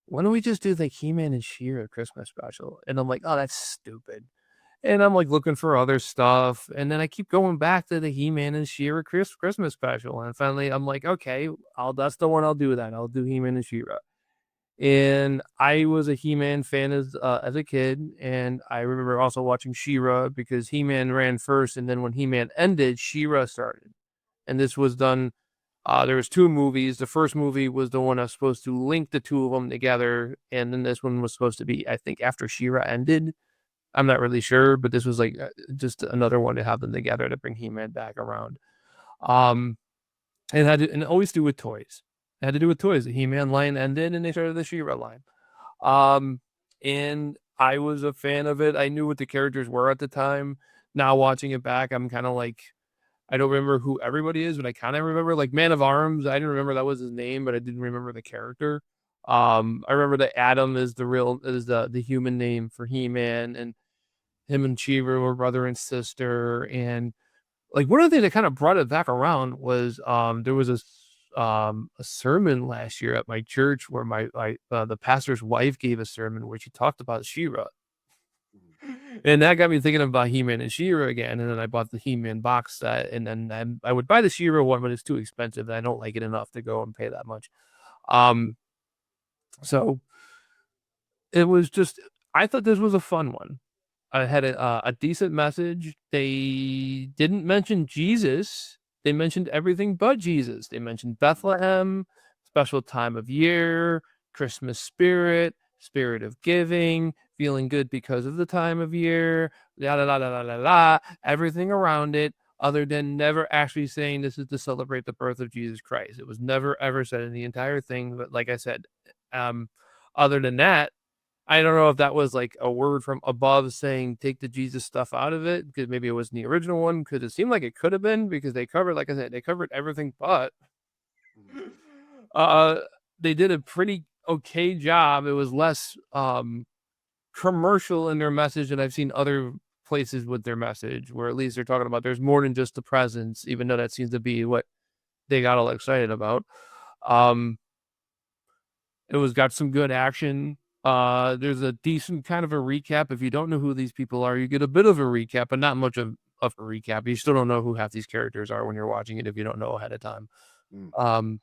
why don't we just do like He-Man and She-Ra Christmas special? And I'm like, oh, that's stupid. And I'm like looking for other stuff. And then I keep going back to the He-Man and She-Ra Christmas special. And finally, I'm like, okay, that's the one I'll do then. I'll do He-Man and She-Ra. And I was a He-Man fan as a kid, and I remember also watching She-Ra because He-Man ran first, and then when He-Man ended, She-Ra started. And this was done. There was two movies. The first movie was the one that was supposed to link the two of them together, and then this one was supposed to be, I think, after She-Ra ended. I'm not really sure, but this was like just another one to have them together to bring He-Man back around. And always do with toys. It had to do with toys. The He-Man line ended, and they started the She-Ra line. And I was a fan of it. I knew what the characters were at the time. Now watching it back, I'm kind of like, I don't remember who everybody is, but I kind of remember like Man of Arms. I didn't remember that was his name, but I didn't remember the character. I remember that Adam is the human name for He-Man, and him and She-Ra were brother and sister. And like one of the things that kind of brought it back around was there was a sermon last year at my church where the pastor's wife gave a sermon where she talked about She-Ra. And that got me thinking about He-Man and She-Ra again. And then I bought the He-Man box set, and then I would buy the She-Ra one, but it's too expensive. And I don't like it enough to go and pay that much. So it was just, I thought this was a fun one. I had a decent message. They didn't mention Jesus. They mentioned everything but Jesus. They mentioned Bethlehem, special time of year, Christmas spirit, spirit of giving, feeling good because of the time of year, la la la la la la, everything around it, other than never actually saying this is to celebrate the birth of Jesus Christ. It was never ever said in the entire thing. But like I said, other than that, I don't know if that was like a word from above saying take the Jesus stuff out of it, because maybe it was in the original one, because it seemed like it could have been, because they covered, like I said, they covered everything but. They did a pretty okay job. It was less commercial in their message than I've seen other places with their message, where at least they're talking about there's more than just the presents, even though that seems to be what they got all excited about. It was got some good action. There's a decent kind of a recap. If you don't know who these people are, you get a bit of a recap, but not much of a recap. You still don't know who half these characters are when you're watching it if you don't know ahead of time. Mm.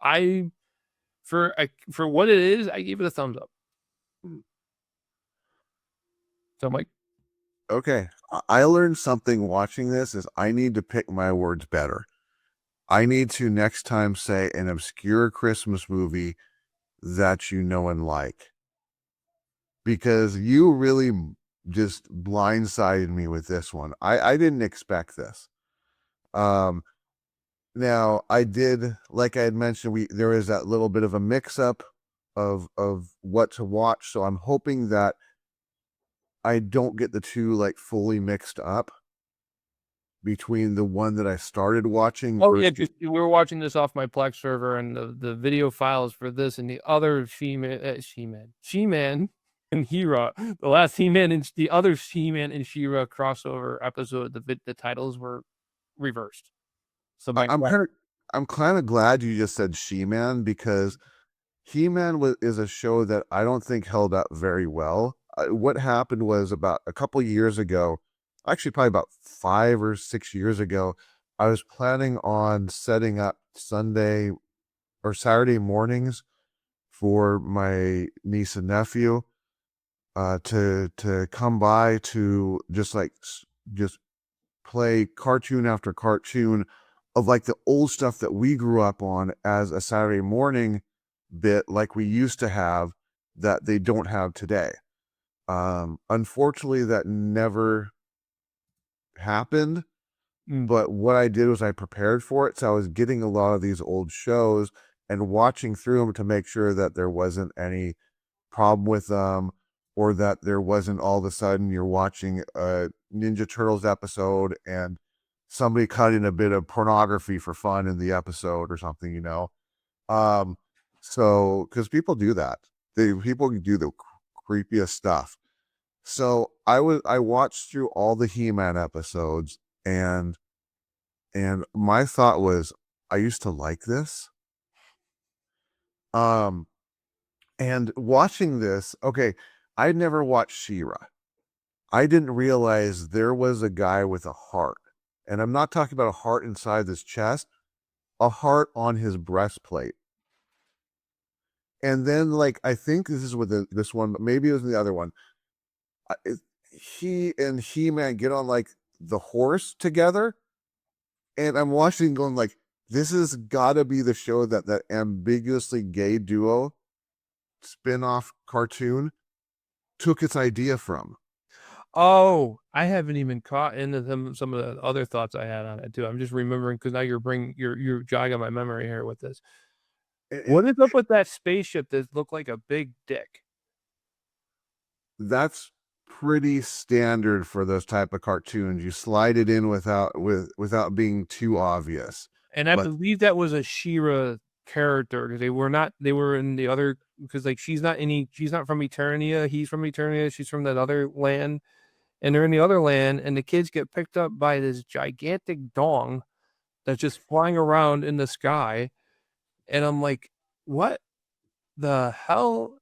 I for what it is, I gave it a thumbs up. So Mike, Okay. I learned something watching this is I need to pick my words better. I need to next time say an obscure Christmas movie that you know and like. Because you really just blindsided me with this one. I didn't expect this. Now I did, like I had mentioned, there is that little bit of a mix up of what to watch. So I'm hoping that I don't get the two like fully mixed up between the one that I started watching. oh yeah, just, we were watching this off my Plex server, and the video files for this and the other She-Man and He-Ra, the last He-Man and the other She-Man and She-Ra crossover episode, the titles were reversed. So I'm kind of glad you just said She-Man, because He-Man is a show that I don't think held up very well. What happened was about a couple years ago, actually probably about 5 or 6 years ago, I was planning on setting up Sunday or Saturday mornings for my niece and nephew to come by to just play cartoon after cartoon of like the old stuff that we grew up on as a Saturday morning bit, like we used to have, that they don't have today. Unfortunately, that never happened. But what I did was I prepared for it. So I was getting a lot of these old shows and watching through them to make sure that there wasn't any problem with them, or that there wasn't all of a sudden you're watching a Ninja Turtles episode and somebody cutting a bit of pornography for fun in the episode or something, you know? So, because people do that. People do the creepiest stuff. So I watched through all the He-Man episodes, and my thought was, I used to like this. And watching this, okay, I'd never watched She-Ra. I didn't realize there was a guy with a heart. And I'm not talking about a heart inside his chest, a heart on his breastplate. And then, like, I think this is with this one, but maybe it was the other one. He and He-Man get on like the horse together, and I'm watching going like, this has got to be the show that ambiguously gay duo spin-off cartoon took its idea from. Oh, I haven't even caught into some of the other thoughts I had on it too. I'm just remembering because now you're jogging my memory here with this. What is up with that spaceship that looked like a big dick? That's pretty standard for those type of cartoons. You slide it in without being too obvious. And I believe that was a She-Ra character, because they were in the other, because like she's not from Eternia, he's from Eternia, she's from that other land, and they're in the other land, and the kids get picked up by this gigantic dong that's just flying around in the sky, and I'm like, what the hell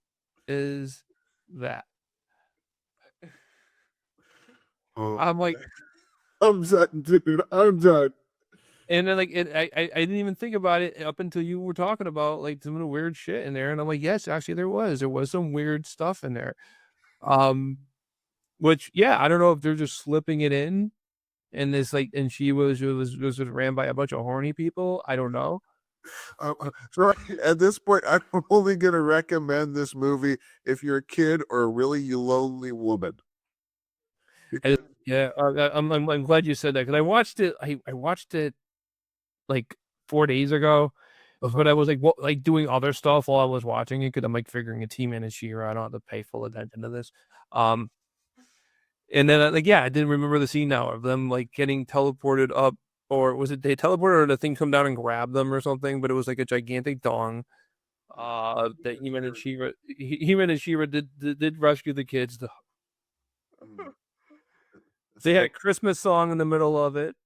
is that? I'm like, I'm done, dude. I'm done. and then like I didn't even think about it up until you were talking about like some of the weird shit in there, and I'm like, yes, actually there was some weird stuff in there. Which, yeah, I don't know if they're just slipping it in, and this like, and she was ran by a bunch of horny people. I don't know. So at this point, I'm only going to recommend this movie if you're a kid or a really lonely woman. Yeah, I'm glad you said that, because I watched it. I watched it like 4 days ago, but I was like doing other stuff while I was watching it, because I'm like figuring a T-Man and She-Ra. I don't have to pay full attention to this. And then like, yeah, I didn't remember the scene now of them like getting teleported up, or was it they teleported or the thing come down and grab them or something? But it was like a gigantic dong. That He-Man and She-Ra, He-Man and She-Ra did rescue the kids. They had a Christmas song in the middle of it,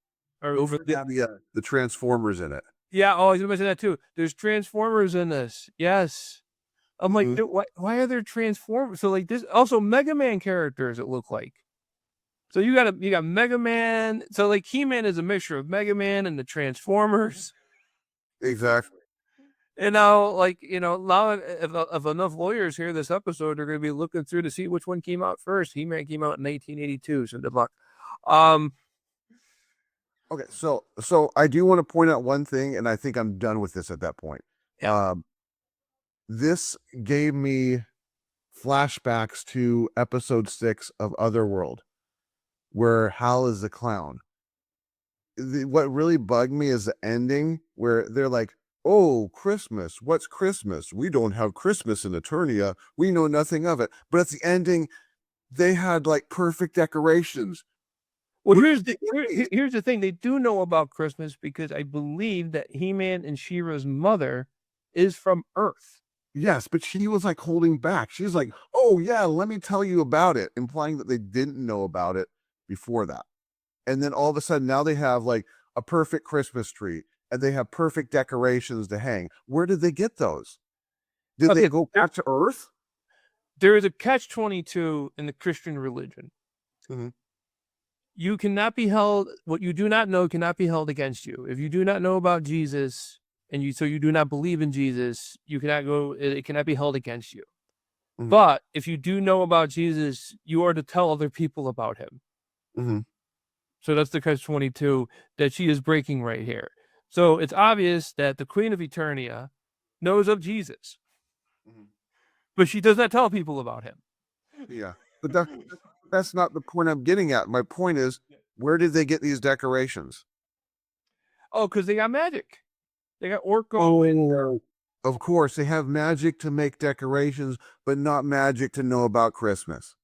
or over the Transformers in it. Yeah, oh, I was gonna mention that too. There's Transformers in this. Yes. I'm like, Mhm. dude, why are there Transformers? So like this also Mega Man characters, it look like. So you got Mega Man. So like He-Man is a mixture of Mega Man and the Transformers. Exactly. And now, like, now if enough lawyers hear this episode, they're gonna be looking through to see which one came out first. He-Man came out in 1982, so good luck. Okay, so I do want to point out one thing, and I think I'm done with this at that point. Yeah. This gave me flashbacks to episode 6 of Otherworld, where Hal is the clown. What really bugged me is the ending where they're like, "Oh, Christmas! What's Christmas? We don't have Christmas in Eternia. We know nothing of it." But at the ending, they had like perfect decorations. Well, here's the thing. They do know about Christmas because I believe that He-Man and She-Ra's mother is from Earth. Yes, but she was like holding back. She's like, "Oh yeah, let me tell you about it," implying that they didn't know about it before that. And then all of a sudden now they have like a perfect Christmas tree and they have perfect decorations to hang. Where did they get those? Did they go back to Earth? There is a catch-22 in the Christian religion. Mhm. You cannot be held. What you do not know cannot be held against you. If you do not know about Jesus and you do not believe in Jesus, you cannot go. It cannot be held against you. Mhm. But if you do know about Jesus, you are to tell other people about him. Mhm. So that's the catch-22 that she is breaking right here. So it's obvious that the Queen of Eternia knows of Jesus, Mhm. but she does not tell people about him. Yeah, but that's not the point I'm getting at. My point is, where did they get these decorations? Oh, because they got magic. They got Orko and Of course, they have magic to make decorations, but not magic to know about Christmas.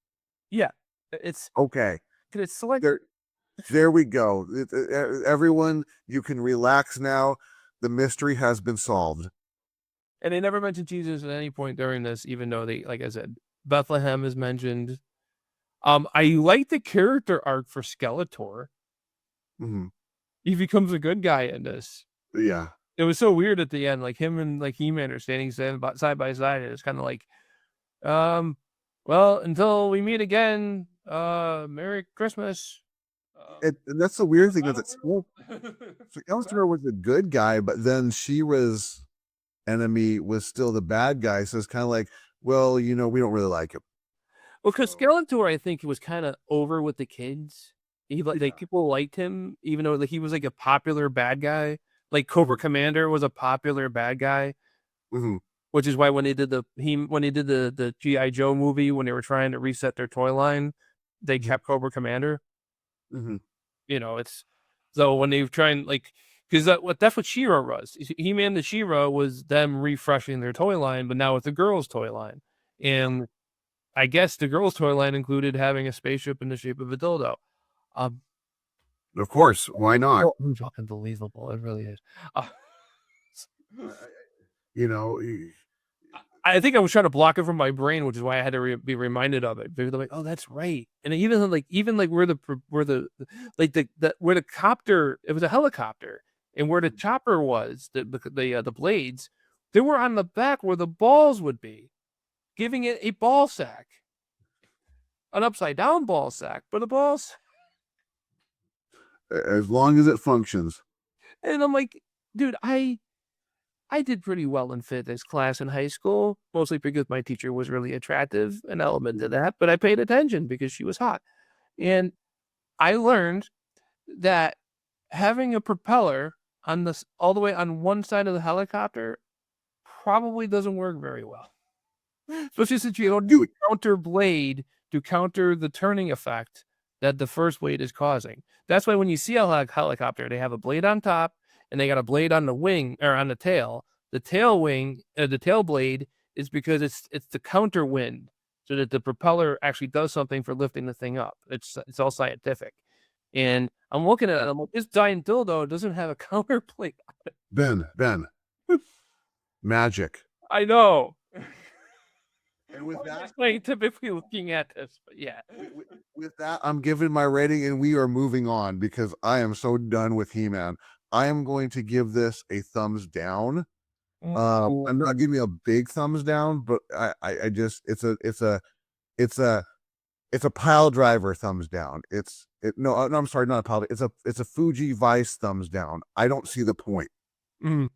yeah, it's Okay, like there we go. Everyone, you can relax now. The mystery has been solved. and they never mentioned Jesus at any point during this, even though they, like I said, Bethlehem is mentioned. I like the character arc for Skeletor. Mhm. He becomes a good guy in this. Yeah. It was so weird at the end, like him and like He-Man are standing side by side, and it's kind of like, well, until we meet again, Merry Christmas. And that's the weird thing is it's so Skeletor was a good guy, but then She-Ra's enemy was still the bad guy. So it's kind of like, well, we don't really like him. Well, because Skeletor, I think, was kind of over with the kids. He like people liked him, even though like he was like a popular bad guy. Like Cobra Commander was a popular bad guy, Mhm. which is why when they did the GI Joe movie, when they were trying to reset their toy line, they kept Cobra Commander. Mhm. It's so when they were trying like because that's what She-Ra was. He-Man to She-Ra was them refreshing their toy line, but now it's a girls' toy line, and I guess the girls' toy line included having a spaceship in the shape of a dildo. Of course, why not? Unbelievable! It really is. You know, I think I was trying to block it from my brain, which is why I had to be reminded of it. They're like, "Oh, that's right." And even where the where the copter, it was a helicopter, and where the chopper was, the blades, they were on the back where the balls would be, giving it a ball sack, an upside down ball sack, but a balls. as long as it functions. And I'm like, dude, I did pretty well in physics class in high school, mostly because my teacher was really attractive, an element to that, but I paid attention because she was hot. And I learned that having a propeller on this all the way on one side of the helicopter probably doesn't work very well. Especially since you don't do a counter blade to counter the turning effect that the first blade is causing. That's why when you see a helicopter, they have a blade on top and they got a blade on the wing or on the tail. The tail wing, the tail blade is because it's the counter wind, so that the propeller actually does something for lifting the thing up. It's all scientific. And I'm looking at it, I'm like, this giant dildo doesn't have a counter blade. Ben, magic. I know. And with that, Like typically looking at this, but yeah. with that, I'm giving my rating, and we are moving on because I am so done with He-Man. I am going to give this a thumbs down. I'm not giving a big thumbs down, but I just it's a pile driver thumbs down. No, I'm sorry, not a pile. It's a Fuji Vice thumbs down. I don't see the point. Mm.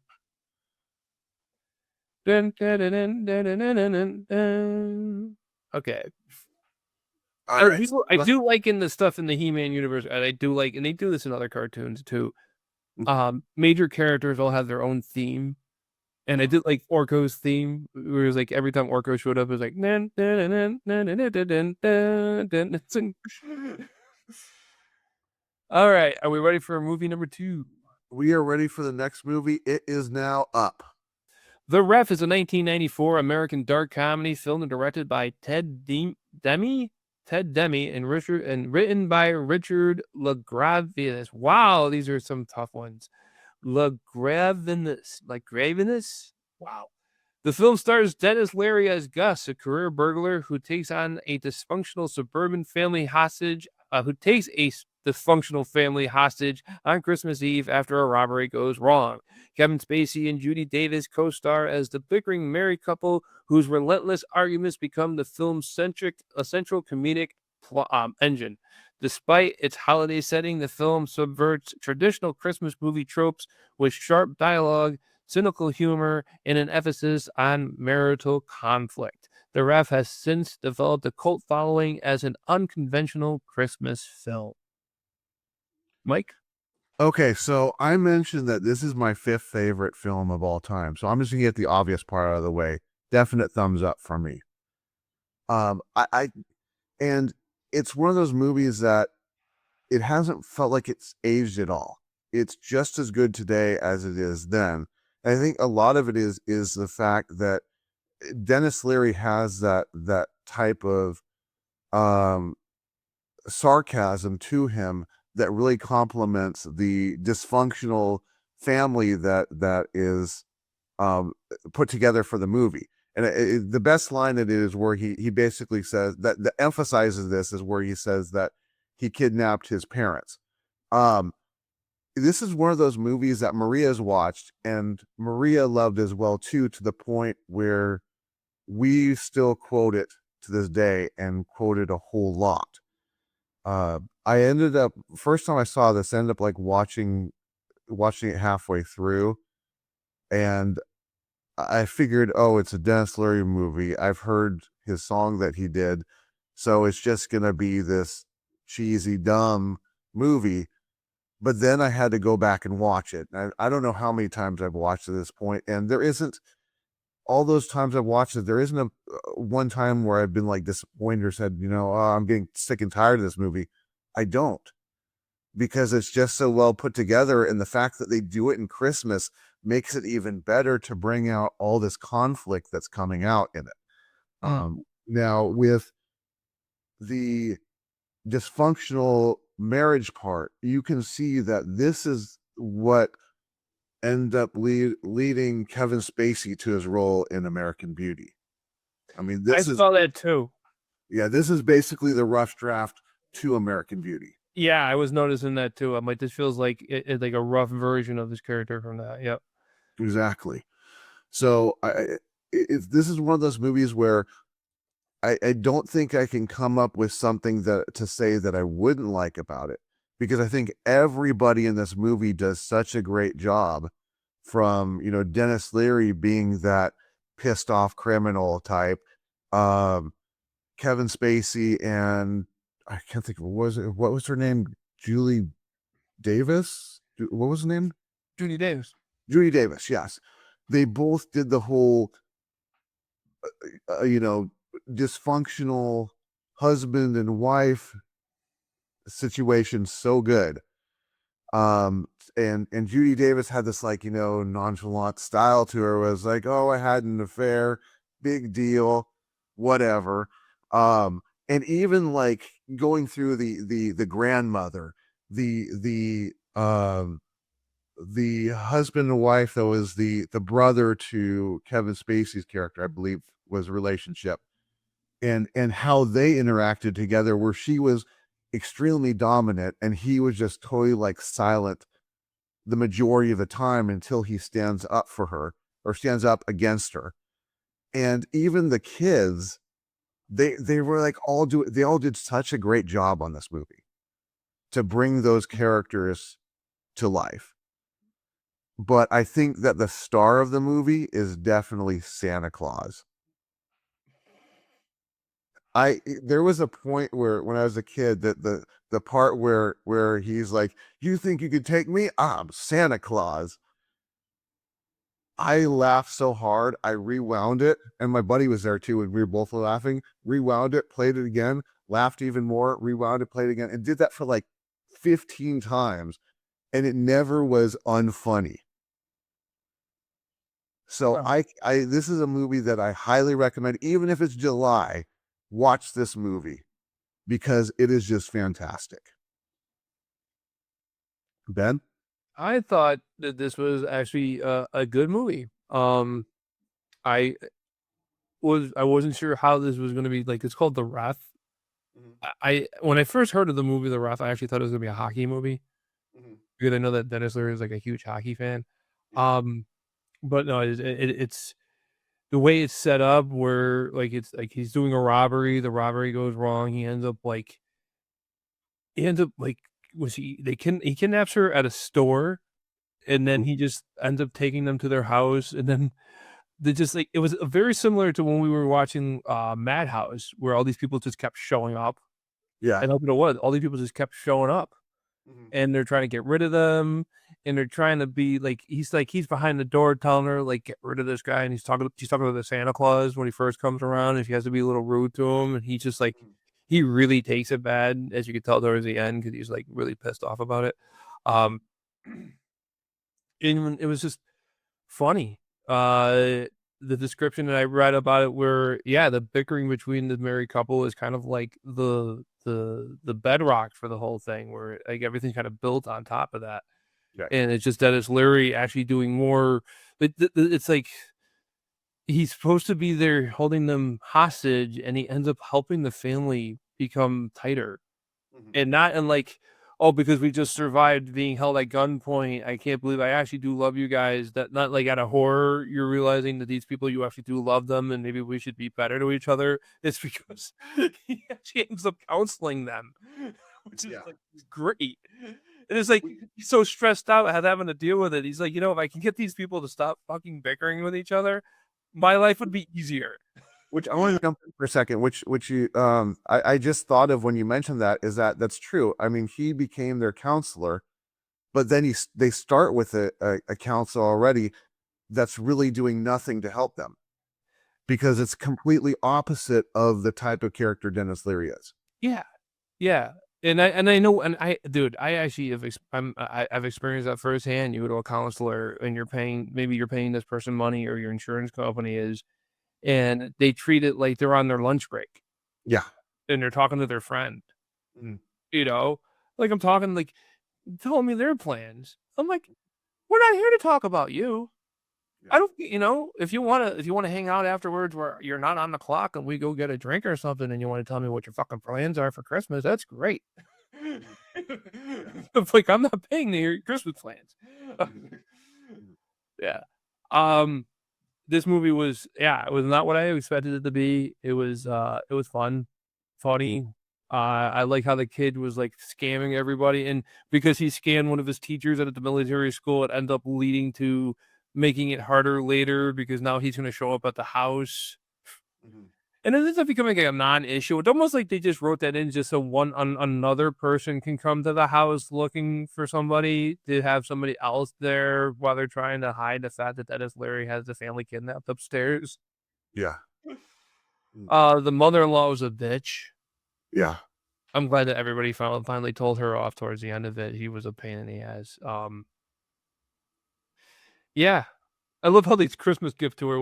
Dun, dun, dun, dun, dun, dun, dun, dun, dun. Okay. I do like in the stuff in the He-Man universe, and I do like, and they do this in other cartoons too. Major characters all have their own theme, and I did like Orko's theme, where it was like every time Orko showed up, it was like nan, nan, nan, nan, nan, nan, nan, nan, nan, nan. All right, are we ready for movie number 2? We are ready for the next movie. It is now up. The Ref is a 1994 American dark comedy filmed and directed by Demi, and written by Richard LaGraveness. Wow, these are some tough ones. LaGraveness. Wow. The film stars Dennis Leary as Gus, a career burglar who takes on a dysfunctional suburban family hostage. Dysfunctional family hostage on Christmas Eve after a robbery goes wrong. Kevin Spacey and Judy Davis co-star as the bickering married couple whose relentless arguments become the film's central comedic engine. Despite its holiday setting, the film subverts traditional Christmas movie tropes with sharp dialogue, cynical humor, and an emphasis on marital conflict. The Ref has since developed a cult following as an unconventional Christmas film. Mike? Okay, so I mentioned that this is my 5th favorite film of all time. So I'm just gonna get the obvious part out of the way. Definite thumbs up from me. And it's one of those movies that it hasn't felt like it's aged at all. It's just as good today as it is then. And I think a lot of it is the fact that Dennis Leary has that type of sarcasm to him that really complements the dysfunctional family that is put together for the movie. And the best line it is where he basically says that emphasizes this is where he says that he kidnapped his parents. This is one of those movies that Maria's watched and Maria loved as well too, to the point where we still quote it to this day and quote it a whole lot. I ended up, first time I saw this, ended up like watching it halfway through, and I figured, oh, it's a Dennis Leary movie. I've heard his song that he did, so it's just gonna be this cheesy, dumb movie. But then I had to go back and watch it. I don't know how many times I've watched at this point, and there isn't, all those times I've watched it, there isn't a one time where I've been like disappointed or said, oh, I'm getting sick and tired of this movie. I don't, because it's just so well put together, and the fact that they do it in Christmas makes it even better to bring out all this conflict that's coming out in it. Now, with the dysfunctional marriage part, you can see that this is what ended up leading Kevin Spacey to his role in American Beauty. I mean, I saw that too. Yeah, this is basically the rough draft to American Beauty. Yeah, I was noticing that too. I'm like, this feels like like a rough version of this character from that. Yep. Exactly. So this is one of those movies where I don't think I can come up with something to say that I wouldn't like about it, because I think everybody in this movie does such a great job, from Dennis Leary being that pissed off criminal type, Kevin Spacey, and I can't think of what was her name, Julie Davis. What was her name? Judy Davis. Judy Davis. Yes, they both did the whole dysfunctional husband and wife situation so good. And Judy Davis had this nonchalant style to her. It was like, oh, I had an affair, big deal, whatever. And even like going through the grandmother, the the husband and wife that was the brother to Kevin Spacey's character, I believe, was a relationship, and how they interacted together, where she was extremely dominant and he was just totally like silent the majority of the time until he stands up for her or stands up against her. And even the kids, they were like they all did such a great job on this movie to bring those characters to life. But I think that the star of the movie is definitely Santa Claus. There was a point where when I was a kid that the part where he's like, "You think you could take me? I'm Santa Claus." I laughed so hard, I rewound it, and my buddy was there too, and we were both laughing. Rewound it, played it again, laughed even more, rewound it, played it again, and did that for like 15 times, and it never was unfunny. So Wow. I this is a movie that I highly recommend, even if it's July. Watch this movie because it is just fantastic. Ben? I thought that this was actually a good movie. I I wasn't sure how this was going to be. Like, it's called The Ref. Mhm, I when I first heard of the movie The Ref, I actually thought it was going to be a hockey movie mhm. because I know that Dennis Leary is like a huge hockey fan. Yeah. Um, but no, it's the way it's set up where like it's like he's doing a robbery, the robbery goes wrong, he ends up like was he kidnaps her at a store, and then Mhm. he just ends up taking them to their house, and then they just like it was very similar to when we were watching Madhouse, where all these people just kept showing up. Yeah. And up to what, all these people just kept showing up. Mhm. And they're trying to get rid of them, and they're trying to be like he's behind the door telling her, like, "Get rid of this guy," and she's talking to the Santa Claus when he first comes around, and she has to be a little rude to him, and he's just like Mhm. he really takes it bad, as you could tell towards the end, because he's, like, really pissed off about it. Mhm. Um, and it was just funny. Uh, the description that I read about it where, yeah, the bickering between the married couple is kind of like the bedrock for the whole thing, where, like, everything kind of built on top of that. Yeah. And it's just that it's Larry actually doing more. It's like he's supposed to be there holding them hostage, and he ends up helping the family become tighter. Mhm. And not in like, "Oh, because we just survived being held at gunpoint, I can't believe I actually do love you guys." That not like out of horror, you're realizing that these people, you actually do love them, and maybe we should be better to each other. It's because he actually ends up counseling them, which is Yeah. like great. And it's like he's so stressed out at having to deal with it. He's like, if I can get these people to stop fucking bickering with each other, my life would be easier. Which I want to jump in for a second, which you I just thought of when you mentioned that is that's true. I mean, he became their counselor, but then they start with a counselor already that's really doing nothing to help them because it's completely opposite of the type of character Dennis Leary is. Yeah. Yeah, and I know, and dude, I actually I've experienced that firsthand. You go to a counselor and you're paying this person money, or your insurance company is, and they treat it like they're on their lunch break Yeah. and they're talking to their friend, Mhm. you know? Like I'm talking like telling me their plans. I'm like, we're not here to talk about you. Yeah. I don't, if you wanna hang out afterwards where you're not on the clock and we go get a drink or something and you wanna tell me what your fucking plans are for Christmas, that's great. Mhm. Yeah. It's like, I'm not paying to hear your Christmas plans. Mhm. Mhm. Yeah. Um, this movie was, yeah, it was not what I expected it to be. It was fun, funny. I like how the kid was, like, scamming everybody, and because he scammed one of his teachers at the military school, it ended up leading to making it harder later because now he's gonna show up at the house. Mhm. And it ends up becoming like a non-issue. It's almost like they just wrote that in just so another person can come to the house looking for somebody, to have somebody else there while they're trying to hide the fact that Dennis Leary has the family kidnapped upstairs. Yeah. Mm. The mother-in-law was a bitch. Yeah. I'm glad that everybody finally told her off towards the end of it. He was a pain in the ass. Yeah, I love how these Christmas gift to her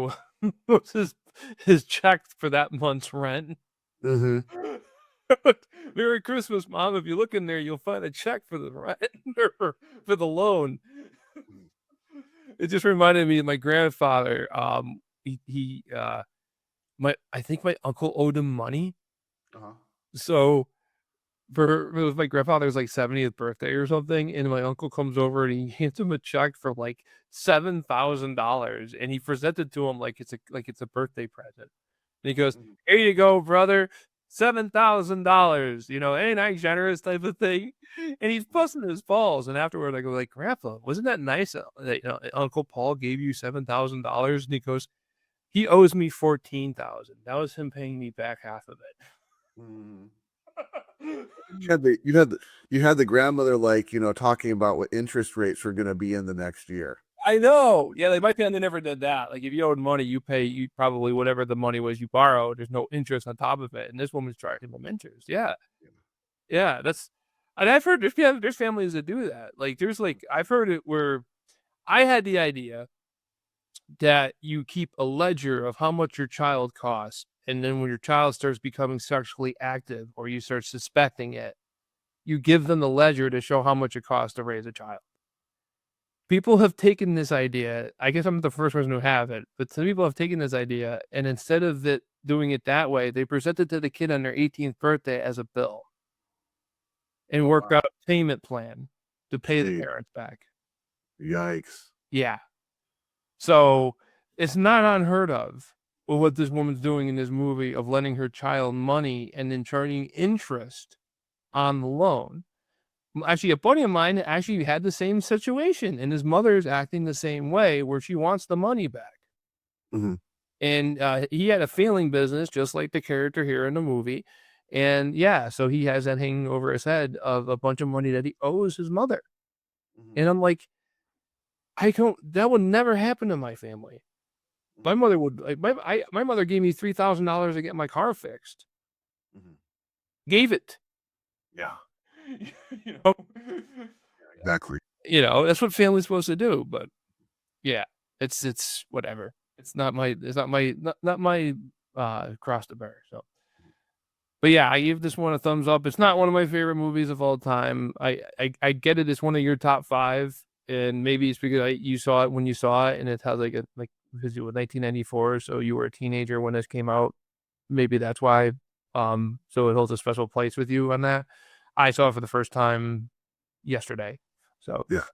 was his check for that month's rent. Mhm. Merry Christmas, Mom. If you look in there, you'll find a check for the rent or for the loan. It just reminded me of my grandfather. I think my uncle owed him money. Uh-huh. So it was my grandfather's like 70th birthday or something, and my uncle comes over and he hands him a check for like $7,000, and he presented to him like it's a birthday present. And he goes, Mhm. "Here you go, brother, $7,000. Ain't I generous?" type of thing. And he's busting his balls. And afterward, I go like, "Grandpa, wasn't that nice that Uncle Paul gave you $7,000?" And he goes, "He owes me 14,000. That was him paying me back half of it." Mhm. You had the grandmother talking about what interest rates were going to be in the next year. I know. Yeah, like my family never did that. Like if you owed money, you probably whatever the money was you borrowed. There's no interest on top of it. And this woman's charging them interest. Yeah. Yeah. And I've heard there's families that do that. Like I've heard it where I had the idea that you keep a ledger of how much your child costs. And then when your child starts becoming sexually active or you start suspecting it, you give them the ledger to show how much it costs to raise a child. People have taken this idea. I guess I'm the first person to have it, but some people have taken this idea and instead of doing it that way, they present it to the kid on their 18th birthday as a bill and work out a payment plan to pay the Gee, parents back. yikes. Yeah. So it's not unheard of what this woman's doing in this movie of lending her child money and then charging interest on the loan. Actually, a buddy of mine actually had the same situation, and his mother is acting the same way where she wants the money back. Mhm. And he had a failing business, just like the character here in the movie. And yeah, so he has that hanging over his head of a bunch of money that he owes his mother. Mhm. And I'm like, that would never happen to my family. My mother would, like, my mother gave me $3,000 to get my car fixed. Mhm. Gave it. Yeah, you know, exactly. that's what family's supposed to do. But yeah, it's whatever. It's not my cross to bear. So, but yeah, I give this one a thumbs up. It's not one of my favorite movies of all time. I get it. It's one of your top 5, and maybe it's because you saw it when you saw it, and it has because it was 1994, so you were a teenager when this came out. Maybe that's why. So it holds a special place with you on that. I saw it for the first time yesterday. So Yeah.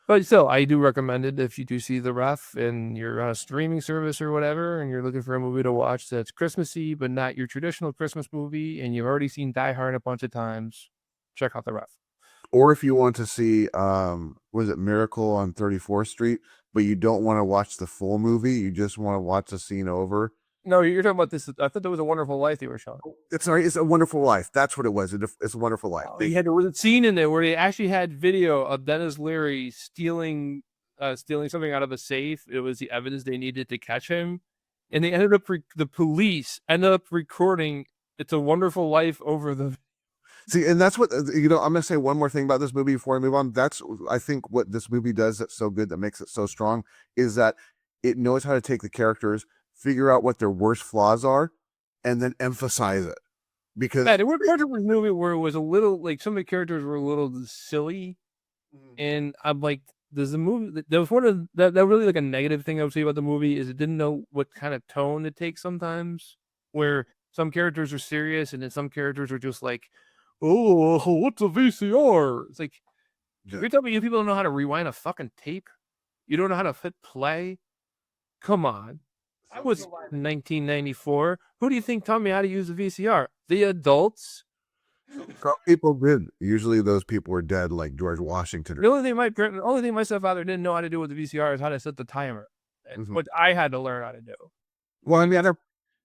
but still, I do recommend it if you do see The Ref and you're on a streaming service or whatever, and you're looking for a movie to watch that's Christmassy, but not your traditional Christmas movie, and you've already seen Die Hard a bunch of times. Check out The Ref. Or if you want to see was it Miracle on 34th Street, but you don't want to watch the full movie, you just want to watch the scene over. No, you're talking about this. I thought there was A Wonderful Life you were showing. It's A Wonderful Life. That's what it was. It's A Wonderful Life. There was a scene in there where they actually had video of Dennis Leary stealing something out of a safe. It was the evidence they needed to catch him, and they ended up the police ended up recording "It's a Wonderful Life" over the. See, and that's what I'm gonna say one more thing about this movie before I move on. That's I think what this movie does that's so good, that makes it so strong, is that it knows how to take the characters, figure out what their worst flaws are, and then emphasize it. Because Yeah, there were parts of the movie where it was a little like some of the characters were a little silly, and I'm like, does the movie? There was one of that really like a negative thing I would say about the movie is it didn't know what kind of tone to take sometimes, where some characters are serious and then some characters are just like, oh, what's a VCR? It's like, you're telling me you people don't know how to rewind a fucking tape? You don't know how to hit play? Come on. I was in 1994. Who do you think taught me how to use a VCR? The adults. people did. Usually those people were dead, like George Washington. The only thing my stepfather didn't know how to do with the VCR is how to set the timer. It's what I had to learn how to do. Well, I mean,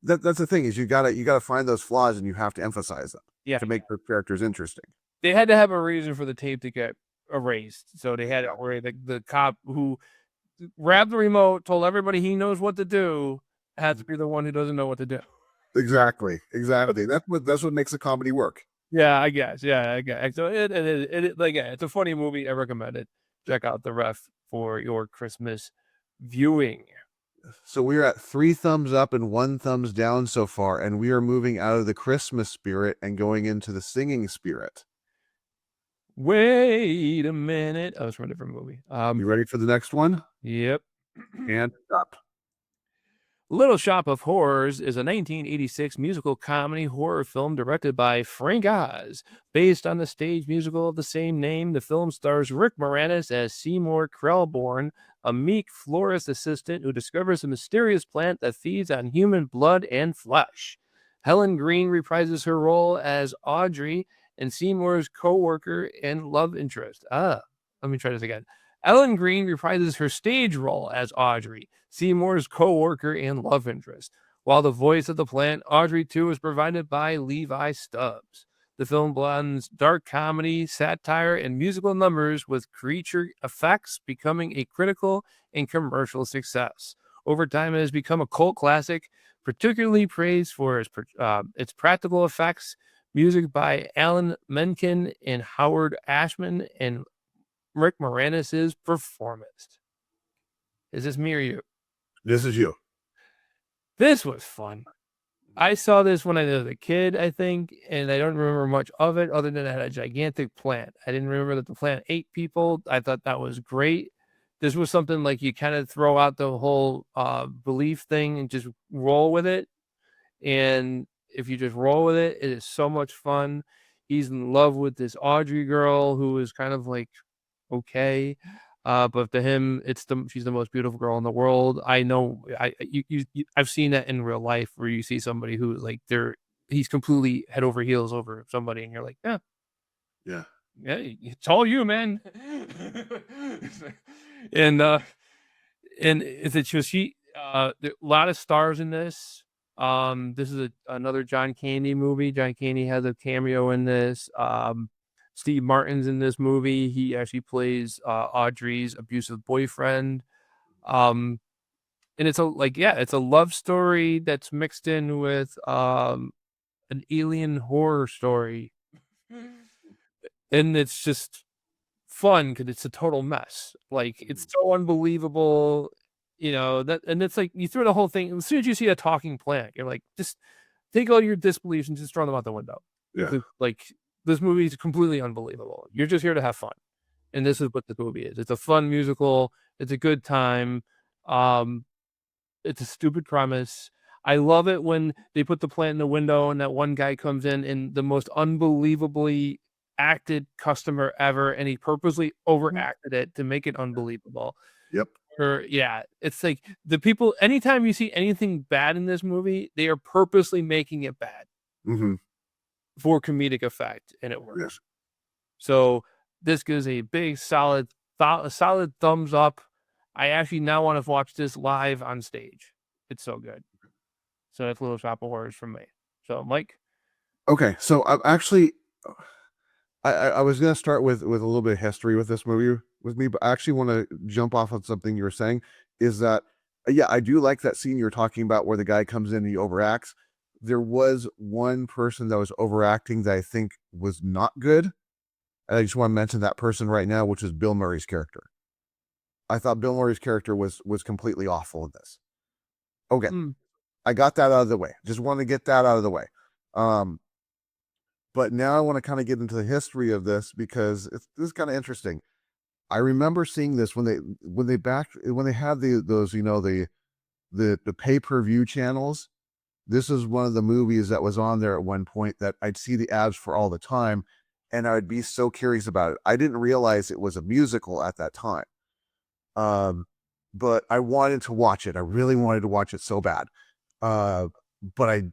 that's the thing is you gotta find those flaws and you have to emphasize them to make the characters interesting. They had to have a reason for the tape to get erased. So they had where the cop who grabbed the remote, told everybody he knows what to do, has to be the one who doesn't know what to do. Exactly. That's what makes a comedy work. Yeah, I guess. Yeah, I guess. So it's a funny movie. I recommend it. Check out The Ref for your Christmas viewing. So we're at 3 thumbs up and 1 thumbs down so far, and we are moving out of the Christmas spirit and going into the singing spirit. Wait a minute. Oh, it's from a different movie. You ready for the next one? Yep. And up. Little Shop of Horrors is a 1986 musical comedy horror film directed by Frank Oz. Based on the stage musical of the same name, the film stars Rick Moranis as Seymour Krelborn, a meek florist assistant who discovers a mysterious plant that feeds on human blood and flesh. Helen Green reprises her role as Audrey and Seymour's co-worker and love interest. Let me try this again. Ellen Green reprises her stage role as Audrey, Seymour's co-worker and love interest, while the voice of the plant, Audrey 2, is provided by Levi Stubbs. The film blends dark comedy, satire, and musical numbers with creature effects, becoming a critical and commercial success. Over time, it has become a cult classic, particularly praised for its practical effects, music by Alan Menken and Howard Ashman, and Rick Moranis' performance. Is this me or you? This is you. This was fun. I saw this when I was a kid, I think, and I don't remember much of it other than it had a gigantic plant. I didn't remember that the plant ate people. I thought that was great. This was something like you kind of throw out the whole belief thing and just roll with it. And if you just roll with it, it is so much fun. He's in love with this Audrey girl who is kind of like okay. But to him, she's the most beautiful girl in the world. I know I've seen that in real life where you see somebody who like he's completely head over heels over somebody, and you're like, yeah, it's all you, man. and is it just there are a lot of stars in this. This is another John Candy movie. John Candy has a cameo in this. Steve Martin's in this movie. He actually plays Audrey's abusive boyfriend. And it's a love story that's mixed in with an alien horror story. And it's just fun because it's a total mess. Like, it's so unbelievable, and it's like you throw the whole thing. As soon as you see a talking plant, you're like, just take all your disbeliefs and just throw them out the window. Yeah. Like, this movie is completely unbelievable. You're just here to have fun. And this is what the movie is. It's a fun musical. It's a good time. It's a stupid premise. I love it when they put the plant in the window and that one guy comes in and the most unbelievably acted customer ever, and he purposely overacted it to make it unbelievable. Yep. It's like the people, anytime you see anything bad in this movie, they are purposely making it bad. Mm-hmm. For comedic effect, and it works. Yes. So this gives a big solid thumbs up. I actually now want to watch this live on stage. It's so good. So that's Little Shop of Horrors from me. So Mike. Okay, so I'm actually I was gonna start with a little bit of history with this movie with me, but I actually want to jump off on something you were saying. Is that I do like that scene you're talking about where the guy comes in and he overacts. There was one person that was overacting that I think was not good. And I just want to mention that person right now, which is Bill Murray's character. I thought Bill Murray's character was completely awful in this. Okay. I got that out of the way. Just want to get that out of the way. But now I want to kind of get into the history of this because this is kind of interesting. I remember seeing this when they had those the pay-per-view channels. This is one of the movies that was on there at one point that I'd see the ads for all the time, and I would be so curious about it. I didn't realize it was a musical at that time. But I wanted to watch it. I really wanted to watch it so bad. But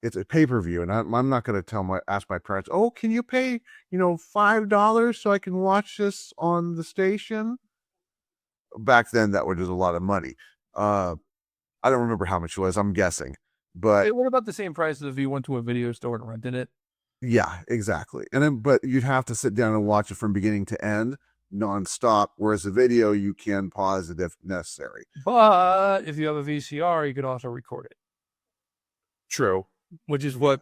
it's a pay-per-view, and I'm not going to ask my parents, oh, can you pay, $5 so I can watch this on the station? Back then, that was just a lot of money. I don't remember how much it was. I'm guessing. But what about the same price as if you went to a video store and rented it? Yeah, exactly. But you'd have to sit down and watch it from beginning to end, nonstop. Whereas a video, you can pause it if necessary. But if you have a VCR, you could also record it. True. Which is so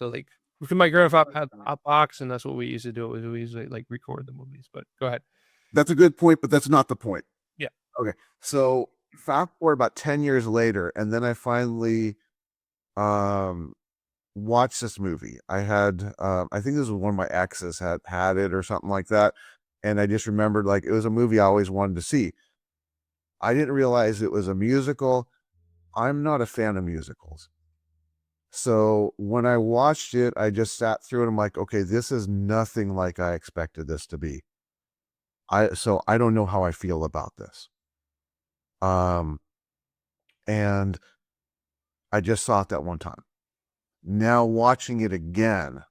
like my grandfather had a box, and that's what we used to do. We used to like record the movies. But go ahead. That's a good point, but that's not the point. Yeah. Okay. So fast forward about 10 years later, and then I finally watch this movie. I had, I think this was one of my exes had it or something like that. And I just remembered like it was a movie I always wanted to see. I didn't realize it was a musical. I'm not a fan of musicals. So when I watched it, I just sat through it. I'm like, okay, this is nothing like I expected this to be. So I don't know how I feel about this. Um, and I just saw it that one time. Now watching it again,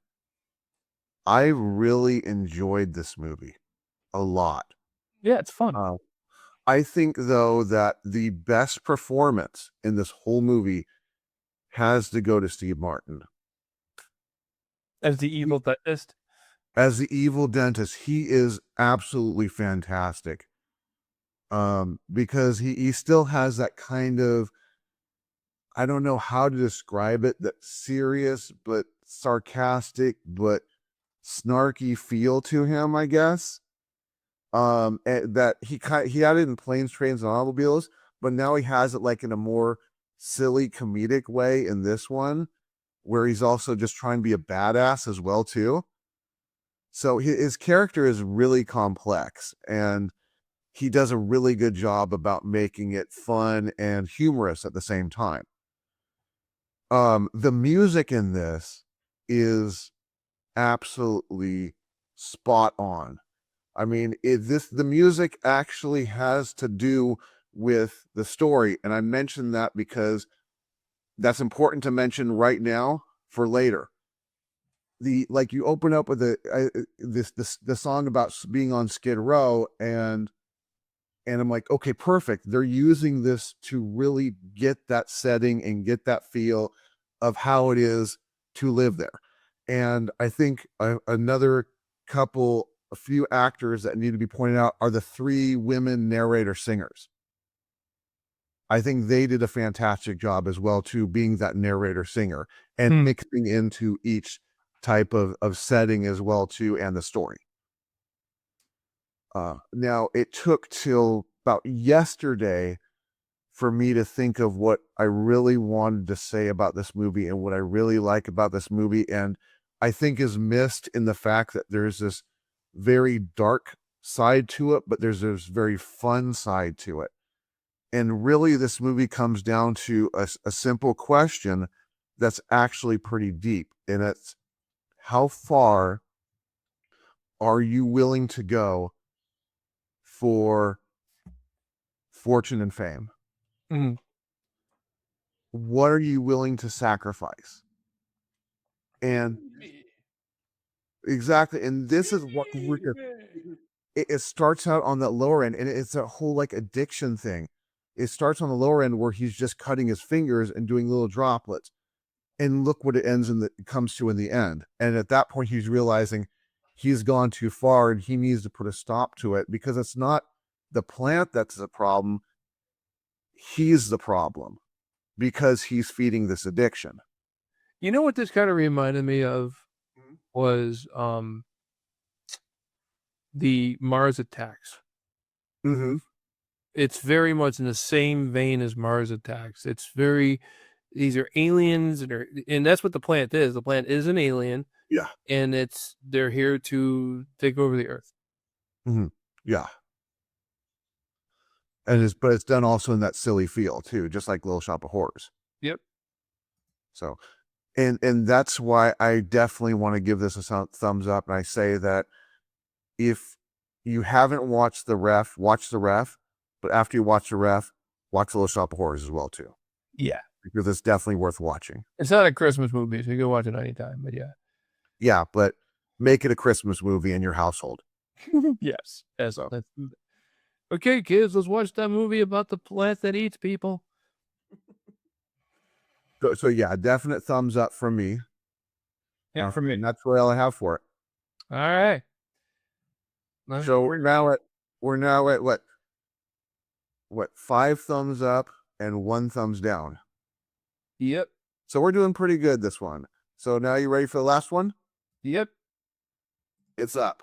I really enjoyed this movie a lot. Yeah, it's fun. Uh, I think though that the best performance in this whole movie has to go to Steve Martin. As the evil dentist. As the evil dentist, he is absolutely fantastic. Because he still has that kind of, I don't know how to describe it, that serious but sarcastic but snarky feel to him, I guess. And that he had it in Planes, Trains, and Automobiles, but now he has it like in a more silly comedic way in this one, where he's also just trying to be a badass as well too. So his character is really complex, and he does a really good job about making it fun and humorous at the same time. The music in this is absolutely spot on. I mean, the music actually has to do with the story, and I mentioned that because that's important to mention right now for later. Like you open up with the song about being on Skid Row, and I'm like, okay, perfect. They're using this to really get that setting and get that feel of how it is to live there. And I think a few actors that need to be pointed out are the 3 women narrator singers. I think they did a fantastic job as well too, being that narrator singer and mixing into each type of setting as well too, and the story. Now it took till about yesterday for me to think of what I really wanted to say about this movie and what I really like about this movie. And I think is missed in the fact that there's this very dark side to it, but there's this very fun side to it. And really, this movie comes down to a simple question that's actually pretty deep. And it's, how far are you willing to go for fortune and fame? Mhm. What are you willing to sacrifice? And exactly, and this is what it starts out on that lower end, and it's a whole like addiction thing. It starts on the lower end where he's just cutting his fingers and doing little droplets, and look what it comes to in the end. And at that point, he's realizing he's gone too far and he needs to put a stop to it, because it's not the plant that's the problem. He's the problem because he's feeding this addiction. You know what this kind of reminded me of Mhm. was the Mars Attacks. Mm-hmm. It's very much in the same vein as Mars Attacks. It's very, these are aliens, and that's what the plant is. The plant is an alien, Yeah. and they're here to take over the Earth. Mm-hmm. Yeah. But it's done also in that silly feel too, just like Little Shop of Horrors. Yep. So, and that's why I definitely want to give this a thumbs up. And I say that if you haven't watched The Ref, watch The Ref. But after you watch The Ref, watch Little Shop of Horrors as well too, Yeah. because it's definitely worth watching. It's not a Christmas movie, so you can watch it anytime. But yeah. Yeah, but make it a Christmas movie in your household. Yes. Yes. So, Okay, kids, let's watch that movie about the plant that eats people. so yeah, definite thumbs up from me. Yeah, for me. And that's what all I have for it. All right. So we're now at what 5 thumbs up and 1 thumbs down. Yep. So we're doing pretty good this one. So now you ready for the last one? Yep. It's up.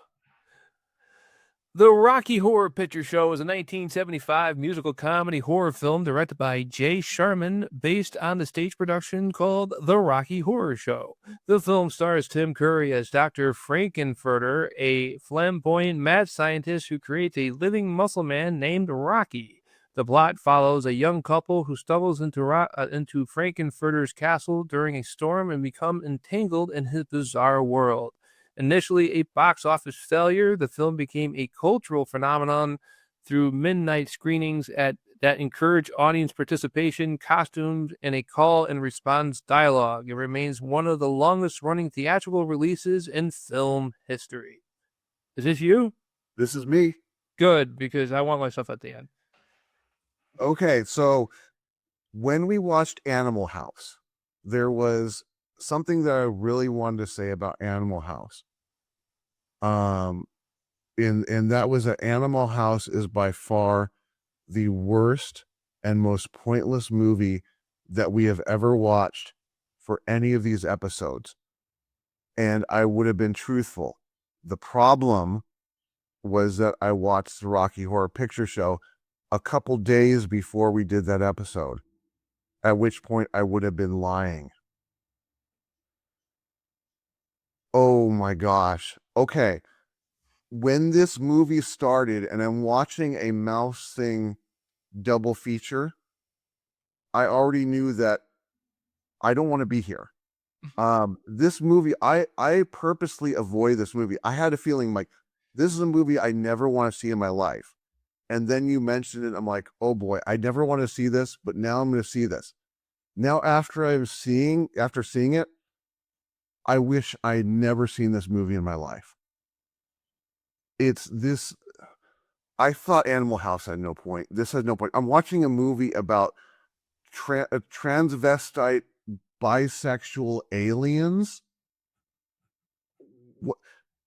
The Rocky Horror Picture Show is a 1975 musical comedy horror film directed by Jay Sharman based on the stage production called The Rocky Horror Show. The film stars Tim Curry as Dr. Frankenfurter, a flamboyant mad scientist who creates a living muscle man named Rocky. The plot follows a young couple who stumbles into Frankenfurter's castle during a storm and become entangled in his bizarre world. Initially a box office failure, the film became a cultural phenomenon through midnight screenings that encourage audience participation, costumes, and a call and response dialogue. It remains one of the longest running theatrical releases in film history. Is this you? This is me. Good, because I want myself at the end. Okay, so when we watched Animal House, there was something that I really wanted to say about Animal House. And that was that Animal House is by far the worst and most pointless movie that we have ever watched for any of these episodes. And I would have been truthful. The problem was that I watched the Rocky Horror Picture Show a couple days before we did that episode, at which point I would have been lying. Oh my gosh. Okay. When this movie started and I'm watching a Mouse Thing double feature, I already knew that I don't want to be here. This movie, I purposely avoid this movie. I had a feeling like this is a movie I never want to see in my life. And then you mentioned it, I'm like, oh boy, I never want to see this, but now I'm going to see this. Now after seeing it, I wish I'd never seen this movie in my life. It's this. I thought Animal House had no point. This has no point. I'm watching a movie about transvestite bisexual aliens. What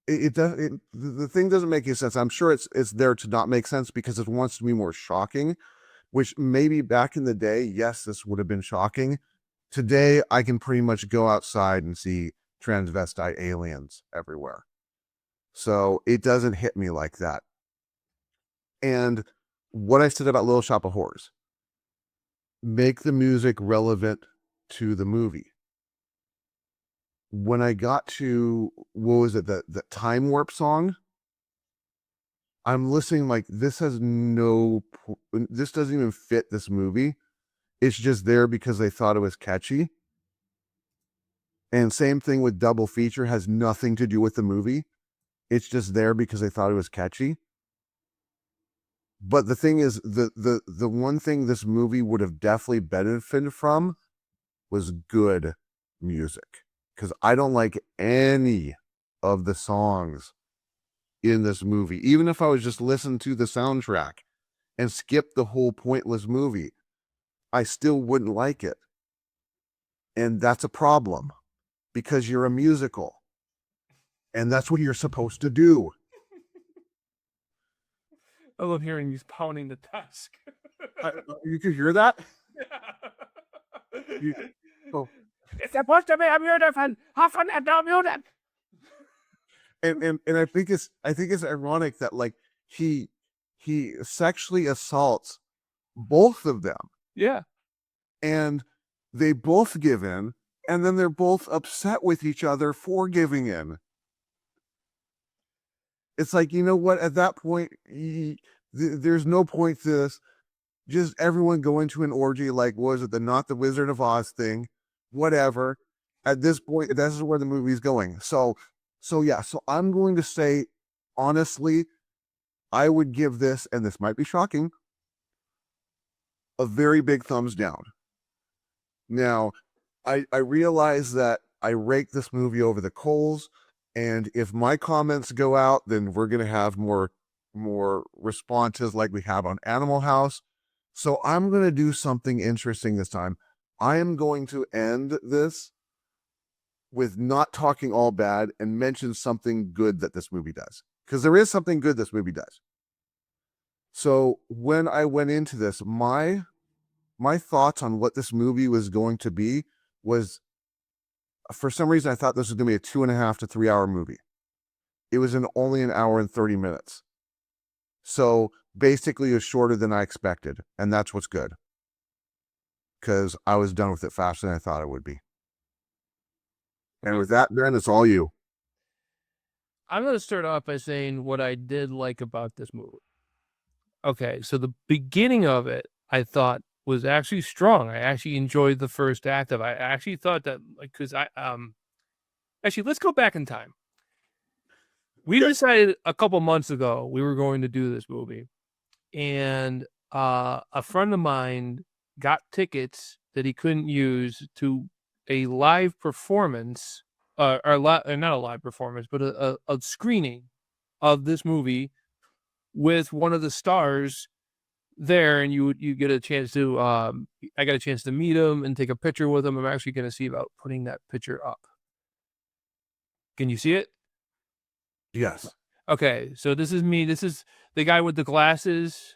the thing doesn't make any sense. I'm sure it's there to not make sense because it wants to be more shocking, which maybe back in the day, yes, this would have been shocking. Today, I can pretty much go outside and see transvestite aliens everywhere. So it doesn't hit me like that. And what I said about Little Shop of Horrors, make the music relevant to the movie. When I got to, what was it, the Time Warp song, I'm listening like, this doesn't even fit this movie. It's just there because they thought it was catchy. And same thing with Double Feature, has nothing to do with the movie. It's just there because they thought it was catchy. But the thing is, the one thing this movie would have definitely benefited from was good music. Because I don't like any of the songs in this movie. Even if I was just listening to the soundtrack and skip the whole pointless movie, I still wouldn't like it. And that's a problem because you're a musical. And that's what you're supposed to do. I love hearing you pounding the desk. You could hear that? Oh. It's supposed to be a beautiful, often and no muted. And I think it's ironic that like he sexually assaults both of them. Yeah. And they both give in, and then they're both upset with each other for giving in. It's like, you know what? At that point, there's no point to this. Just everyone go into an orgy like, was it the Not the Wizard of Oz thing? Whatever. At this point, this is where the movie's going. So yeah. So I'm going to say, honestly, I would give this, and this might be shocking, a very big thumbs down. Now, I realize that I rake this movie over the coals, and if my comments go out, then we're going to have more responses like we have on Animal House. So I'm going to do something interesting this time. I am going to end this with not talking all bad and mention something good that this movie does. Because there is something good this movie does. So when I went into this, my thoughts on what this movie was going to be was, for some reason, I thought this was going to be a 2.5 to 3 hour movie. It was only an hour and 30 minutes. So basically, it's shorter than I expected, and that's what's good. Because I was done with it faster than I thought it would be. And with that, Ben, it's all you. I'm going to start off by saying what I did like about this movie. Okay, so the beginning of it, I thought was actually strong. I actually enjoyed the first act of it. I actually thought that, like, because actually, let's go back in time. We decided a couple months ago we were going to do this movie, and a friend of mine got tickets that he couldn't use to a live performance, not a live performance, but a screening of this movie with one of the stars there, and you get a chance to I got a chance to meet him and take a picture with him. I'm actually going to see about putting that picture up. Can you see it? Yes. Okay, so this is me. This is the guy with the glasses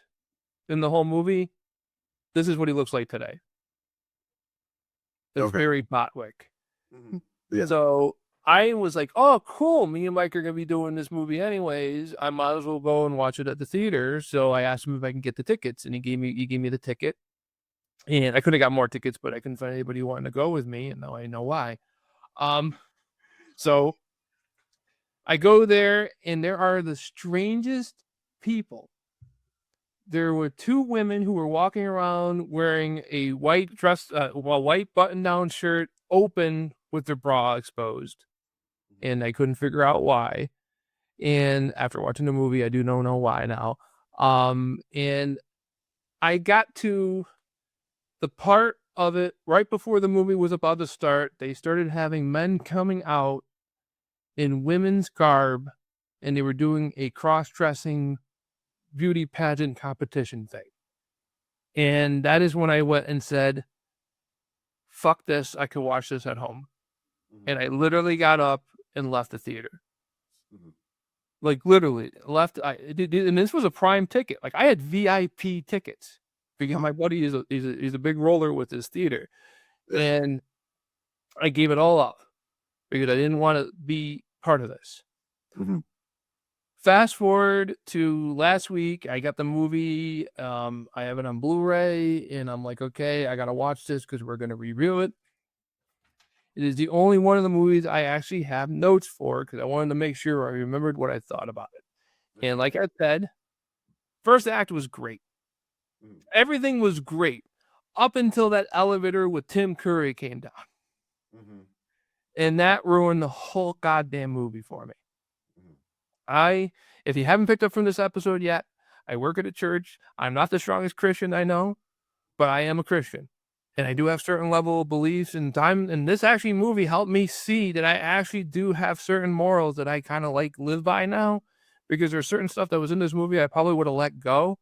in the whole movie. This is what he looks like today. It's Okay. very Botwick. Yeah. So I was like, oh, cool. Me and Mike are going to be doing this movie anyways. I might as well go and watch it at the theater. So I asked him if I can get the tickets, and he gave me the ticket. And I could have got more tickets, but I couldn't find anybody who wanted to go with me, and now I know why. So I go there, and there are the strangest people. There were two women who were walking around wearing a white dress, white button-down shirt, open with their bra exposed, and I couldn't figure out why. And after watching the movie, I do know why now. And I got to the part of it right before the movie was about to start. They started having men coming out in women's garb, and they were doing a cross-dressing beauty pageant competition thing. And that is when I went and said, fuck this, I could watch this at home. And I literally got up and left the theater. Like, literally left. And this was a prime ticket. Like, I had VIP tickets because my buddy he's a big roller with his theater. And I gave it all up because I didn't want to be part of this. Fast forward to last week, I got the movie. I have it on Blu-ray, and I'm like, okay, I gotta watch this because we're gonna review it. It is the only one of the movies I actually have notes for because I wanted to make sure I remembered what I thought about it. And like I said, first act was great. Everything was great up until that elevator with Tim Curry came down. And that ruined the whole goddamn movie for me. If you haven't picked up from this episode yet, I work at a church. I'm not the strongest Christian I know, but I am a Christian. And I do have certain level of beliefs, and this actually movie helped me see that I actually do have certain morals that I kind of like live by now, because there's certain stuff that was in this movie I probably would have let go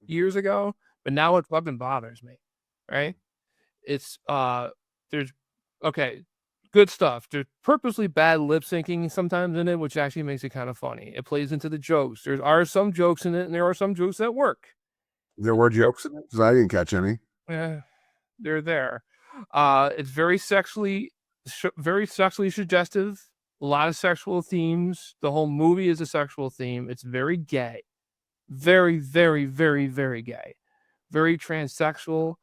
years ago, but now it fucking bothers me, right? It's there's good stuff. There's purposely bad lip syncing sometimes in it, which actually makes it kind of funny. It plays into the jokes. There are some jokes in it, and there are some jokes that work. There were jokes in it because I didn't catch any. Yeah, they're there. It's very sexually suggestive. A lot of sexual themes. The whole movie is a sexual theme. It's very gay. Very, very, very, very gay. Very transsexual.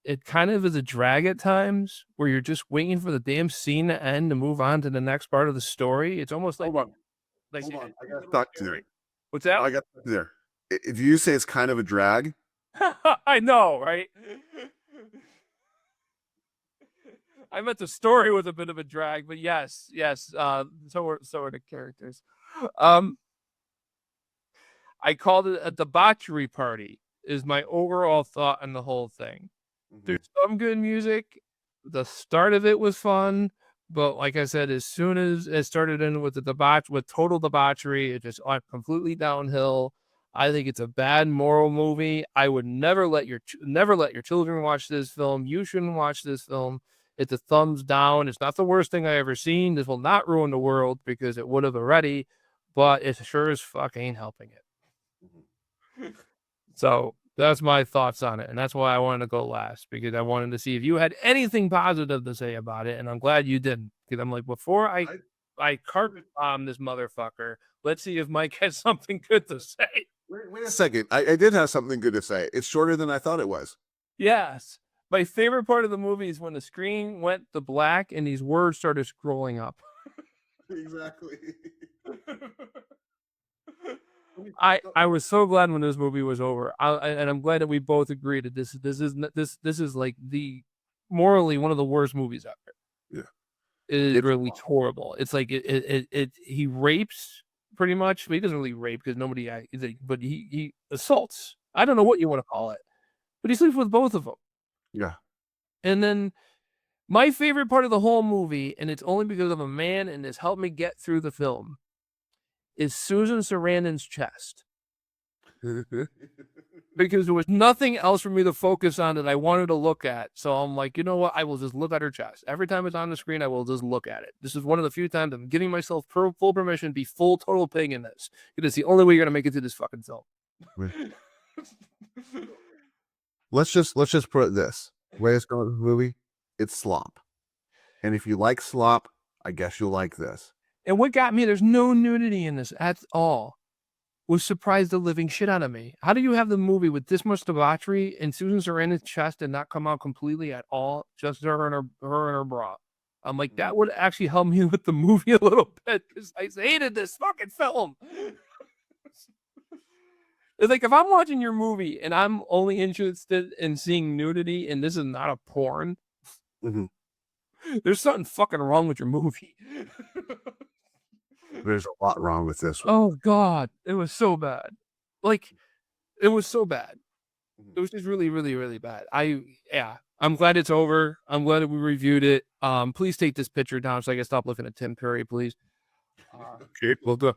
It kind of is a drag at times where you're just waiting for the damn scene to end to move on to the next part of the story. It's almost like, Hold on. like Hold on. I got stuck there. What's that? I got stuck there. If you say it's kind of a drag, I know, right? I meant the story was a bit of a drag, but yes. So are the characters. I called it a debauchery party. Is my overall thought on the whole thing. There's some good music. The start of it was fun, but like I said, as soon as it started in with total debauchery, it just went completely downhill. I think it's a bad moral movie. I would never let your children watch this film. You shouldn't watch this film. It's a thumbs down. It's not the worst thing I ever seen. This will not ruin the world because it would have already, but it sure as fuck ain't helping it. So that's my thoughts on it, and that's why I wanted to go last, because I wanted to see if you had anything positive to say about it, and I'm glad you didn't. Because I'm like, I carpet bomb this motherfucker. Let's see if Mike has something good to say. Wait a second. I did have something good to say. It's shorter than I thought it was. Yes. My favorite part of the movie is when the screen went to black and these words started scrolling up. Exactly. I was so glad when this movie was over. And I'm glad that we both agree that this is like the morally one of the worst movies ever. Yeah. It's really horrible. It's like he rapes pretty much, but he doesn't really rape because nobody but he assaults. I don't know what you want to call it. But he sleeps with both of them. Yeah. And then my favorite part of the whole movie, and it's only because of a man and it's helped me get through the film, is Susan Sarandon's chest. Because there was nothing else for me to focus on that I wanted to look at. So I'm like, you know what? I will just look at her chest. Every time it's on the screen, I will just look at it. This is one of the few times I'm giving myself full permission to be full total pig in this. It is the only way you're gonna make it through this fucking film. Let's just put it this way. It's going with the movie. It's slop, and if you like slop, I guess you'll like this. And what got me, there's no nudity in this at all, was surprised the living shit out of me. How do you have the movie with this much debauchery and Susan Sarandon's chest and not come out completely at all? Just her and her bra. I'm like, that would actually help me with the movie a little bit because I hated this fucking film. It's like if I'm watching your movie and I'm only interested in seeing nudity and this is not a porn, there's something fucking wrong with your movie. There's a lot wrong with this one. Oh God, it was so bad. Like, it was so bad. It was just really, really, really bad. I'm glad it's over. I'm glad that we reviewed it. Please take this picture down so I can stop looking at Tim Curry, please. Okay, we'll do.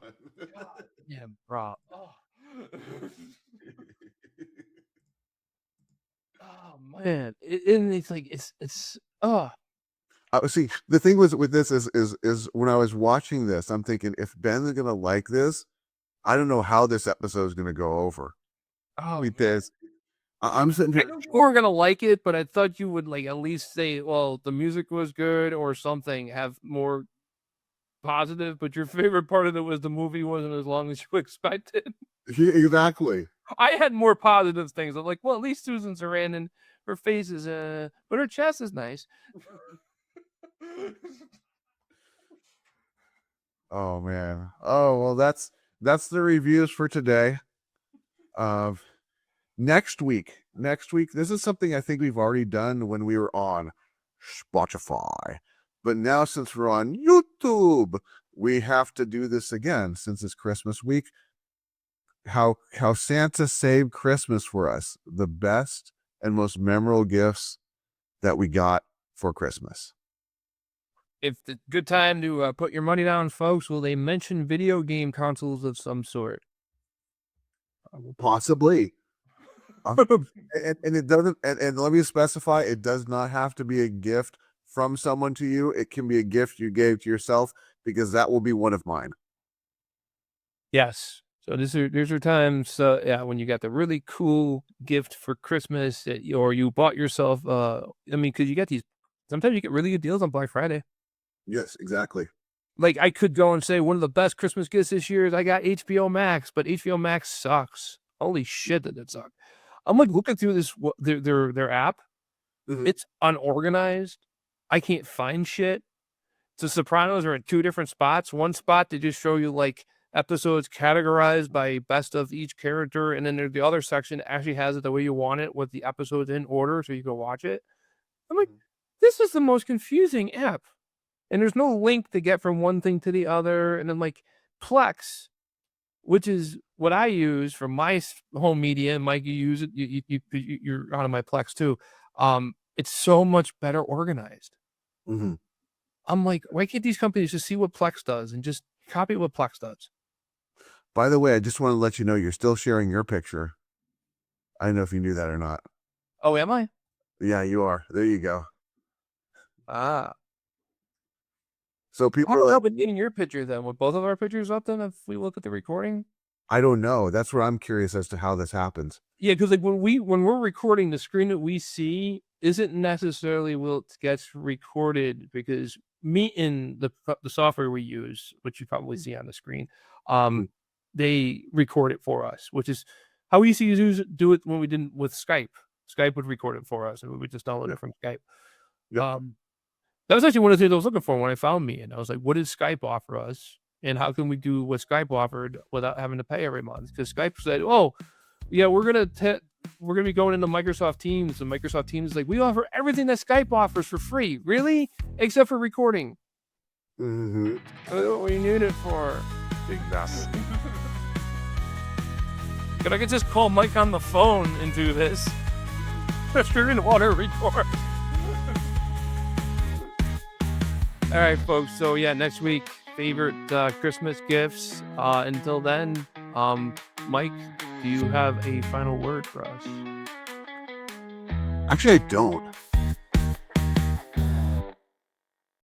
Yeah, bro. Oh. Oh man, it's like it's See, the thing with this is when I was watching this, I'm thinking if Ben's gonna like this, I don't know how this episode is gonna go over. oh, Because I'm sitting I here. know you weren't gonna like it, but I thought you would like at least say, well, the music was good or something, have more positive. But your favorite part of it was the movie wasn't as long as you expected. Yeah, exactly. I had more positive things. I'm like, well, at least Susan Sarandon, her face is but her chest is nice. Oh man. Oh well, that's the reviews for today. Next week, this is something I think we've already done when we were on Spotify, but now since we're on YouTube, we have to do this again since it's Christmas week. How Santa saved Christmas for us, the best and most memorable gifts that we got for Christmas. If the good time to put your money down, folks, will they mention video game consoles of some sort? Possibly. And it doesn't, and let me specify, it does not have to be a gift from someone to you. It can be a gift you gave to yourself, because that will be one of mine. Yes. So these are times, when you got the really cool gift for Christmas, or you bought yourself. Because you get these. Sometimes you get really good deals on Black Friday. Yes, exactly. Like I could go and say one of the best Christmas gifts this year is I got HBO Max, but HBO Max sucks. Holy shit, did it suck! I'm like looking through this their app. It's unorganized. I can't find shit. The Sopranos are in two different spots. One spot they just show you like episodes categorized by best of each character, and then the other section actually has it the way you want it with the episodes in order so you can watch it. I'm like, this is the most confusing app. And there's no link to get from one thing to the other. And then like Plex, which is what I use for my home media, and Mike, you use it. You're on my Plex too. It's so much better organized. I'm like, why can't these companies just see what Plex does and just copy what Plex does? By the way, I just want to let you know you're still sharing your picture. I don't know if you knew that or not. Oh, am I? Yeah, you are. There you go. So people How about getting your picture then? Would both of our pictures up then if we look at the recording? I don't know. That's where I'm curious as to how this happens. Yeah, because like when we're recording, the screen that we see isn't necessarily what gets recorded, because Meeting, the software we use, which you probably see on the screen, Mm. they record it for us, which is how we used to do it when we didn't with Skype. Skype would record it for us, and we would just download Yeah. it from Skype. Yeah. That was actually one of the things I was looking for when I found me, and I was like, "What does Skype offer us, and how can we do what Skype offered without having to pay every month?" Because Skype said, "Oh, yeah, we're gonna be going into Microsoft Teams," and Microsoft Teams is like, "We offer everything that Skype offers for free, really, except for recording." Mhm. That's what we need it for. Exactly. I could just call Mike on the phone and do this. Sure didn't want to record. All right, folks. So yeah, next week, favorite Christmas gifts. Until then, Mike, do you have a final word for us? Actually, I don't.